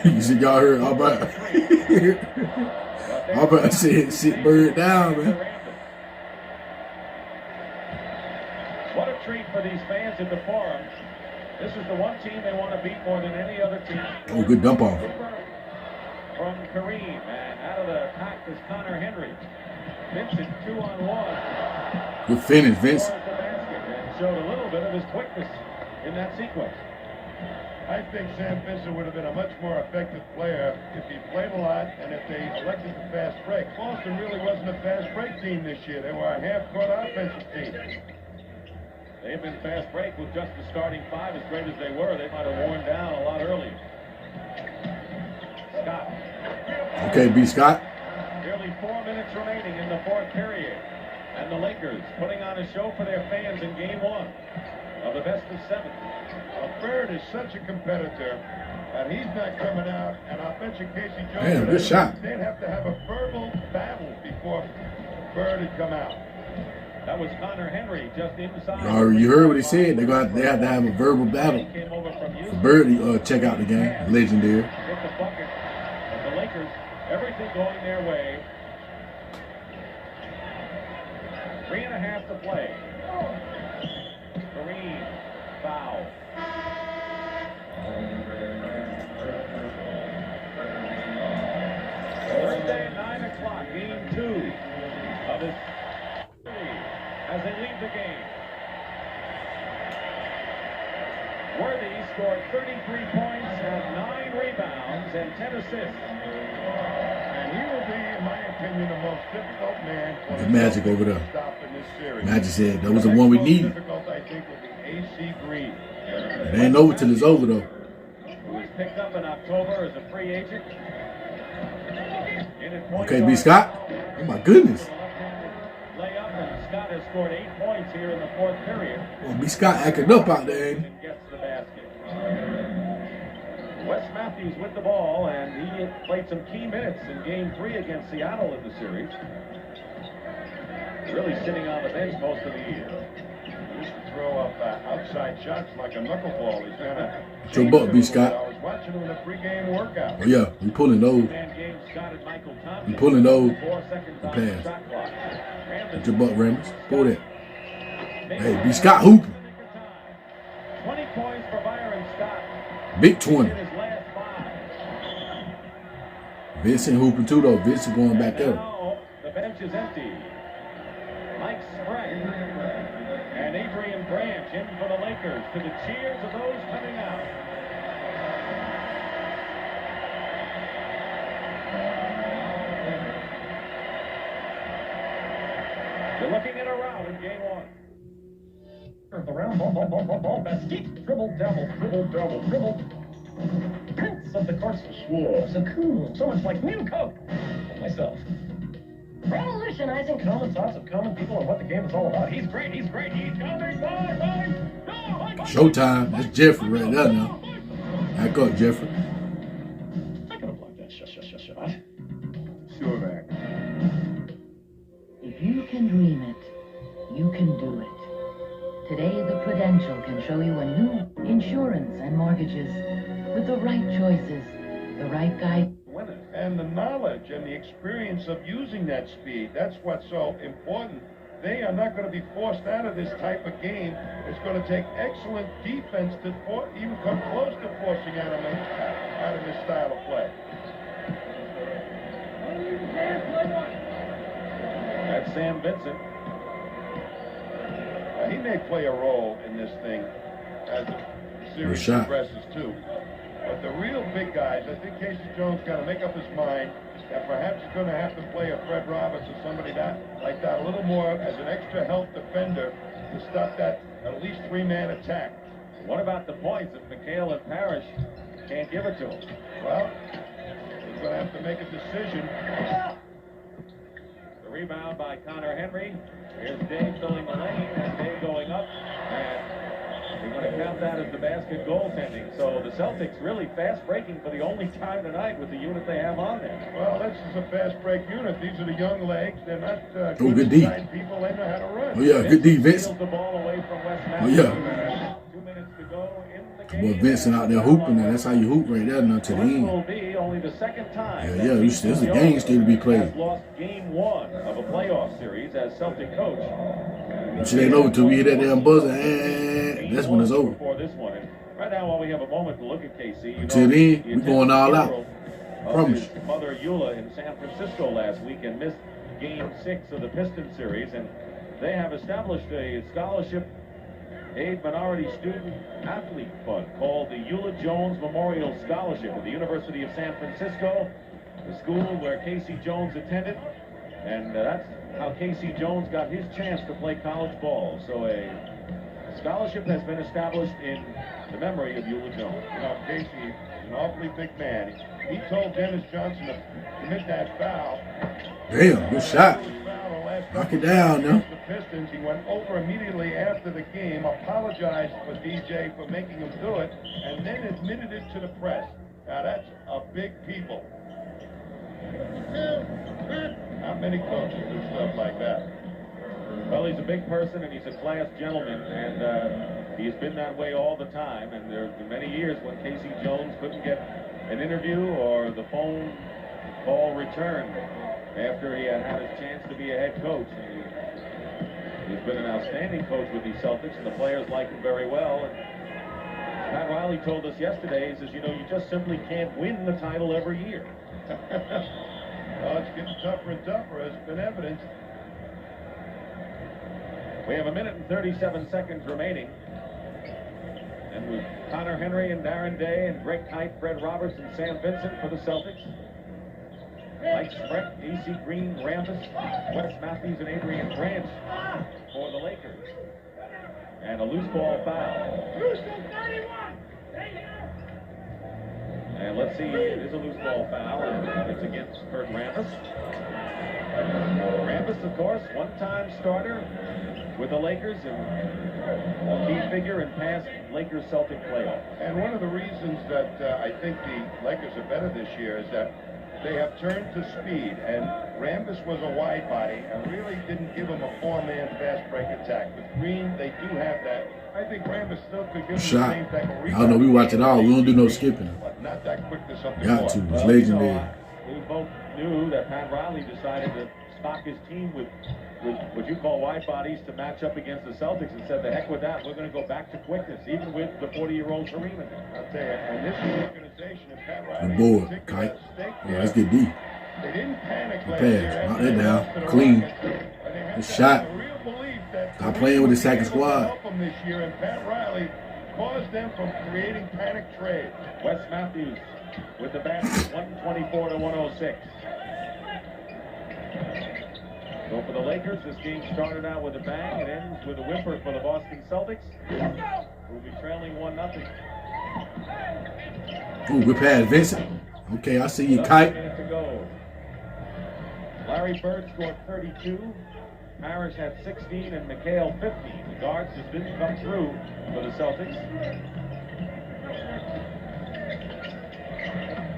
You see, y'all heard how about how about I said sit Bird down, man. What a treat for these fans at the Forum. This is the one team they want to beat more than any other team. Oh, good dump off. From Kareem, and out of the pack is Connor Henry. Vincent 2-on-1. Good finish, Vince. The basket and showed a little bit of his quickness in that sequence. I think Sam Vincent would have been a much more effective player if he played a lot and if they elected the fast break. Boston really wasn't a fast break team this year. They were a half-court offensive team. They've been fast break with just the starting 5 as great as they were. They might have worn down a lot earlier. Scott. Okay, B. Scott. Nearly 4 minutes remaining in the fourth period. And the Lakers putting on a show for their fans in game 1 of the best of 7. Bird is such a competitor, and he's not coming out. And I bet you Casey Jones, damn, good shot. They'd have to have a verbal battle before Bird had come out. That was Connor Henry just inside. You heard what he said. They have to have a verbal battle for Bird to check out the game. Legendary. Hit the bucket. And the Lakers, everything going their way. 3.5 to play. Kareem, foul. Thursday, 9 o'clock, game 2 of this series as they leave the game. Worthy scored 33 points and 9 rebounds and 10 assists. And he will be, in my opinion, the most difficult man for The Magic over there. stop in this series. Magic said that was the one we needed. Difficult, I think, will be AC Green. It ain't over till it's over, though. Who was picked up in October as a free agent. Okay, B. Scott. Oh, my goodness. Layup, and Scott has scored 8 points here in the 4th period. Oh, B. Scott acting up out there, ain't he? And gets the basket. Wes Matthews with the ball, and he played some key minutes in Game 3 against Seattle in the series. Really sitting on the bench most of the year. He used to throw up outside shots like a knuckleball. He's kind of. Your butt, B. Scott. I was watching him in a pregame workout. Oh, yeah. We pulling those. We pulling those. The pass. Get your butt, Ramos. Pull that. Hey, B. Scott hooping. 20 points for Byron Scott. Big 20. In his last 5. Vincent hooping too, though. Vincent going back there. Now the bench is empty. Mike Sprague and Adrian Branch in for the Lakers to the cheers of those coming out. You're looking at a rout in Game 1. The round ball, basket, dribble, double, prince of the course. Swole, so cool, so much like new Coke. Myself. Revolutionizing common thoughts of common people and what the game is all about. He's great, he's coming, bye. Showtime. That's Jeffrey right there now. Back up, Jeffrey. I could have blocked that shot. Sure, Mac. If you can dream it, you can do it. Today, the Prudential can show you a new insurance and mortgages with the right choices, the right guide. And the knowledge and the experience of using that speed, that's what's so important. They are not going to be forced out of this type of game. It's going to take excellent defense to even come close to forcing out of this style of play. That's Sam Vincent. He may play a role in this thing as the series progresses too. But the real big guys, I think Casey Jones got to make up his mind that perhaps he's going to have to play a Fred Roberts or somebody like that a little more as an extra help defender to stop that at least 3-man attack. What about the points if McHale and Parrish can't give it to him? Well, he's going to have to make a decision. The rebound by Connor Henry. Here's Dave filling the lane, and Dave going up, and we're going to count that as the basket goaltending. So the Celtics really fast breaking for the only time tonight with the unit they have on there. Well, this is a fast break unit. These are the young legs. They're not good D. people. They know how to run. Oh, yeah, good D, Vince. The ball away from Wes Oh, Matthews. yeah. 2 minutes to go in the Boy, game. Vincent out there hooping, and that's how you hoop right there now to the This end. will be only the second time. Yeah, that yeah, Pete there's a game still to be played. has lost Game 1 of a playoff series as Celtic coach. Shit ain't over till we hit that damn buzzer, and that's when it's over. Before this one. And right now, while we have a moment to look at KC, Until then, we going all out. Promise. His mother Eula in San Francisco last week and missed Game 6 of the Piston series, and they have established a scholarship aid minority student athlete fund called the Eula Jones Memorial Scholarship at the University of San Francisco, the school where Casey Jones attended, and that's how Casey Jones got his chance to play college ball. So a scholarship has been established in the memory of Eula Jones. You know, Casey is an awfully big man. He told Dennis Johnson to commit that foul. Damn, good shot. Knock it down now. The Pistons, he went over immediately after the game, apologized for DJ for making him do it, and then admitted it to the press. Now that's a big people. Not many coaches do stuff like that. Well, he's a big person and he's a class gentleman, and he's been that way all the time. And there have been many years when Casey Jones couldn't get an interview or the phone call returned after he had had his chance to be a head coach. And he He's been an outstanding coach with these Celtics, and the players like him very well. And Pat Riley told us yesterday, he says, you know, you just simply can't win the title every year. Well, it's getting tougher and tougher, as has been evidenced. We have 1 minute and 37 seconds remaining. And with Connor Henry and Darren Day and Greg Kite, Fred Roberts, and Sam Vincent for the Celtics. Mike Spreck, A.C. Green, Rambis, Wes Matthews, and Adrian Branch for the Lakers. And a loose ball foul. And let's see, it is a loose ball foul, and it's against Kurt Rambis. Rambis, of course, one-time starter with the Lakers and a key figure in past Lakers-Celtic playoffs. And one of the reasons that I think the Lakers are better this year is that they have turned to speed, and Rambis was a wide body and really didn't give him a four-man fast break attack. With Green, they do have that. I think Rambis still could give him the same type of rebound. I know we watch it all. We don't do no skipping. But not that quick to something Got more. to. It's Well, legendary. you know, we both knew that Pat Riley decided to stock his team with what you call wide bodies to match up against the Celtics, and said, the heck with that, we're going to go back to quickness, even with the 40-year-old Kareem. I'll tell you, and this organization and Pat Riley The board, in particular, Kite. has stake Yeah, there. let's get deep. They didn't panic The last year. pass. Knock after that they down. lost to the Clean. Rockets. And they had The to shot. have a real belief that Stop playing with the second Kareem was able to squad. help them this year, and Pat Riley caused them from creating panic trades. Wes Matthews with the basket, 124 to 106. So for the Lakers, this game started out with a bang. It ends with a whimper for the Boston Celtics, who will be trailing 1-0. Ooh, good pass, Vincent. Okay, I see you, Another Kite. minute to go. Larry Bird scored 32. Parrish had 16 and McHale 15. The guards just didn't come through for the Celtics.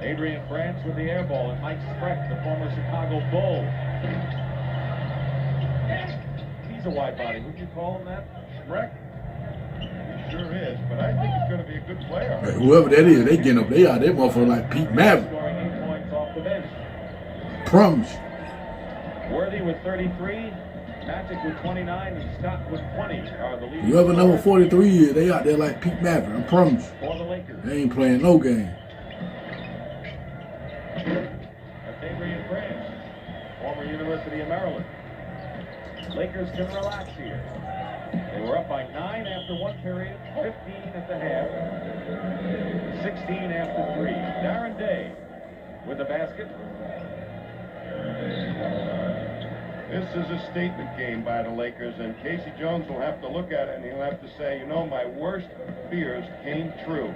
Adrian Branch with the air ball, and Mike Spreck, the former Chicago Bull. He's a wide body. Would you call him that? Spreck? He sure is, but I think he's going to be a good player. Hey, whoever that is, they getting up. They are. They motherfucker like Pete Maverick. Scoring 8 points off the bench. Promise. Worthy with 33, Magic with 29, and Scott with 20 are the leaders. Whoever number 43 is, they out there like Pete Maverick. I promise. For the Lakers. They ain't playing no game. That's Adrian Branch, former University of Maryland. Lakers can relax here. They were up by 9 after one period, 15 at the half, 16 after 3. Darren Day with the basket. This is a statement game by the Lakers, and Casey Jones will have to look at it and he'll have to say, you know, my worst fears came true.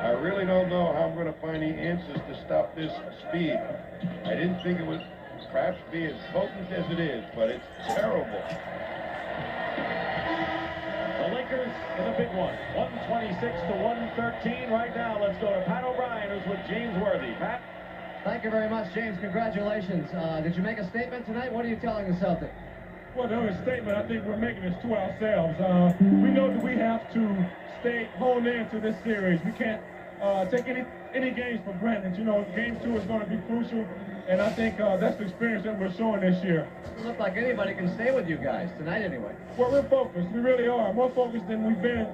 I really don't know how I'm going to find the answers to stop this speed. I didn't think it would perhaps be as potent as it is, but it's terrible. The Lakers in a big one, 126 to 113 right now. Let's go to Pat O'Brien, who's with James Worthy. Pat? Thank you very much, James. Congratulations. Did you make a statement tonight? What are you telling the Celtics? Well, the only statement I think we're making is to ourselves. We know that we have to stay honed into this series. We can't take any games for granted. You know, game 2 is going to be crucial, and I think that's the experience that we're showing this year. Doesn't look like anybody can stay with you guys tonight anyway. Well, we're focused. We really are. More focused than we've been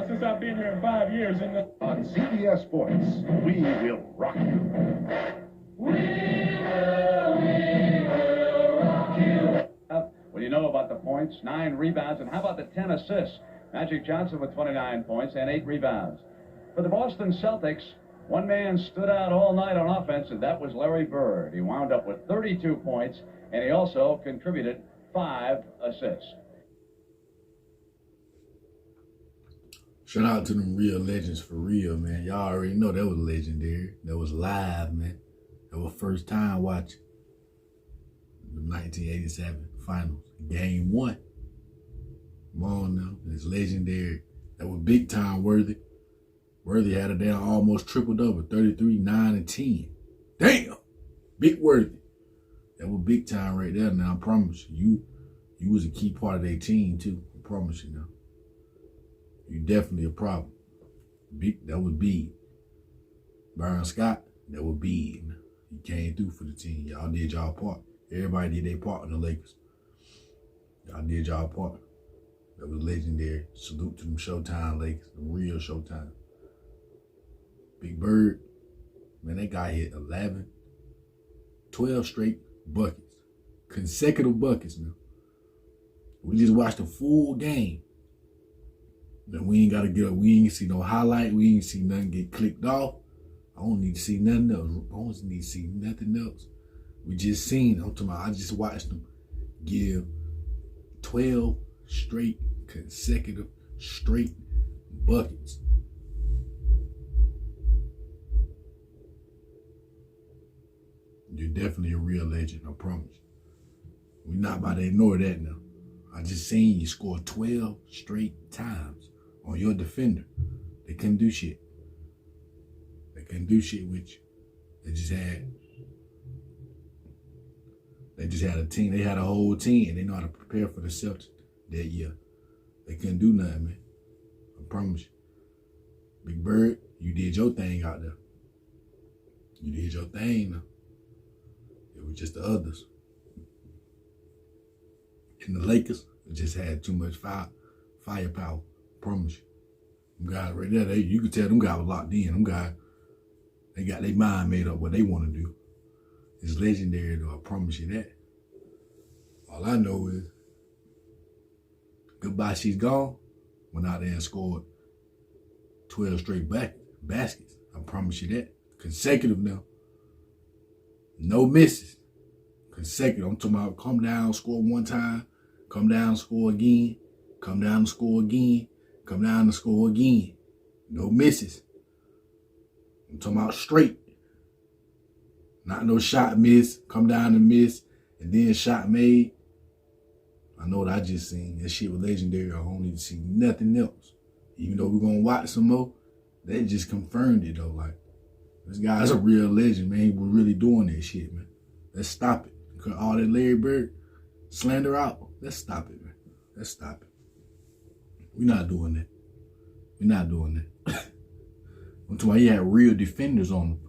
since I've been here in 5 years. On CBS Sports, we will rock you. What do you know about the points? 9 rebounds, and how about the 10 assists? Magic Johnson with 29 points and 8 rebounds. For the Boston Celtics, one man stood out all night on offense, and that was Larry Bird. He wound up with 32 points, and he also contributed 5 assists. Shout out to them real legends for real, man. Y'all already know that was legendary. That was live, man. That was first time watching the 1987 finals. Game 1. Come on now. It's legendary. That was big time Worthy. Worthy had a damn almost triple double, 33, 9, and 10. Damn! Big Worthy. That was big time right there. Now I promise you, you was a key part of their team too. I promise you now. You definitely a problem. Big, that was big. Byron Scott, that was big. He came through for the team. Y'all did y'all part. Everybody did their part in the Lakers. Y'all did y'all part. That was legendary. Salute to them Showtime Lakers, the real Showtime. Big Bird, man, that guy hit 12 straight buckets. Consecutive buckets, man. We just watched a full game. Then we ain't got to get up. We ain't see no highlight. We ain't see nothing get clicked off. I don't need to see nothing else. I don't need to see nothing else. We just seen, I just watched them give 12 straight, consecutive, straight buckets. You're definitely a real legend, I promise. We're not about to ignore that now. I just seen you score 12 straight times on your defender. They couldn't do shit. They couldn't do shit with you. They just had a team. They had a whole team. They know how to prepare for the Celtics that year. They couldn't do nothing, man. I promise you. Big Bird, you did your thing out there. You did your thing now. It was just the others. And the Lakers just had too much firepower. I promise you. Them guys right there, you could tell them guys were locked in. Them guys, they got their mind made up what they want to do. It's legendary though, I promise you that. All I know is, goodbye, she's gone. Went out there and scored 12 straight baskets. I promise you that. Consecutive now. No misses. Consecutive. I'm talking about come down, score one time, come down, score again, come down, score again, come down and score again. No misses. I'm talking about straight. Not no shot miss, come down and miss, and then shot made. I know what I just seen. That shit was legendary. I don't need to see nothing else. Even though we're going to watch some more, they just confirmed it, though. Like, this guy's a real legend, man. He was really doing that shit, man. Let's stop it. Cut all that Larry Bird slander out. Let's stop it, man. Let's stop it. We're not doing that. We're not doing that. I'm talking about he had real defenders on him.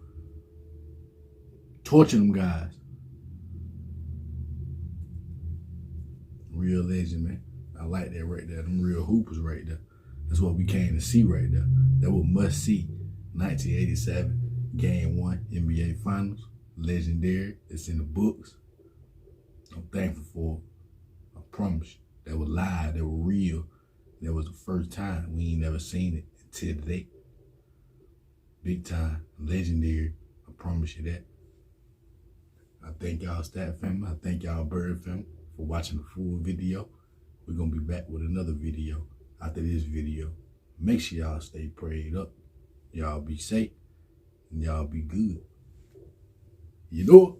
Torching them guys. Real legend, man. I like that right there. Them real hoopers right there. That's what we came to see right there. That was must see. 1987, Game 1, NBA Finals. Legendary. It's in the books. I'm thankful for it. I promise you. That was live. That was real. That was the first time. We ain't never seen it until today. Big time. Legendary. I promise you that. I thank y'all Stat family. I thank y'all Bird family for watching the full video. We're going to be back with another video after this video. Make sure y'all stay prayed up. Y'all be safe. And y'all be good. You know it.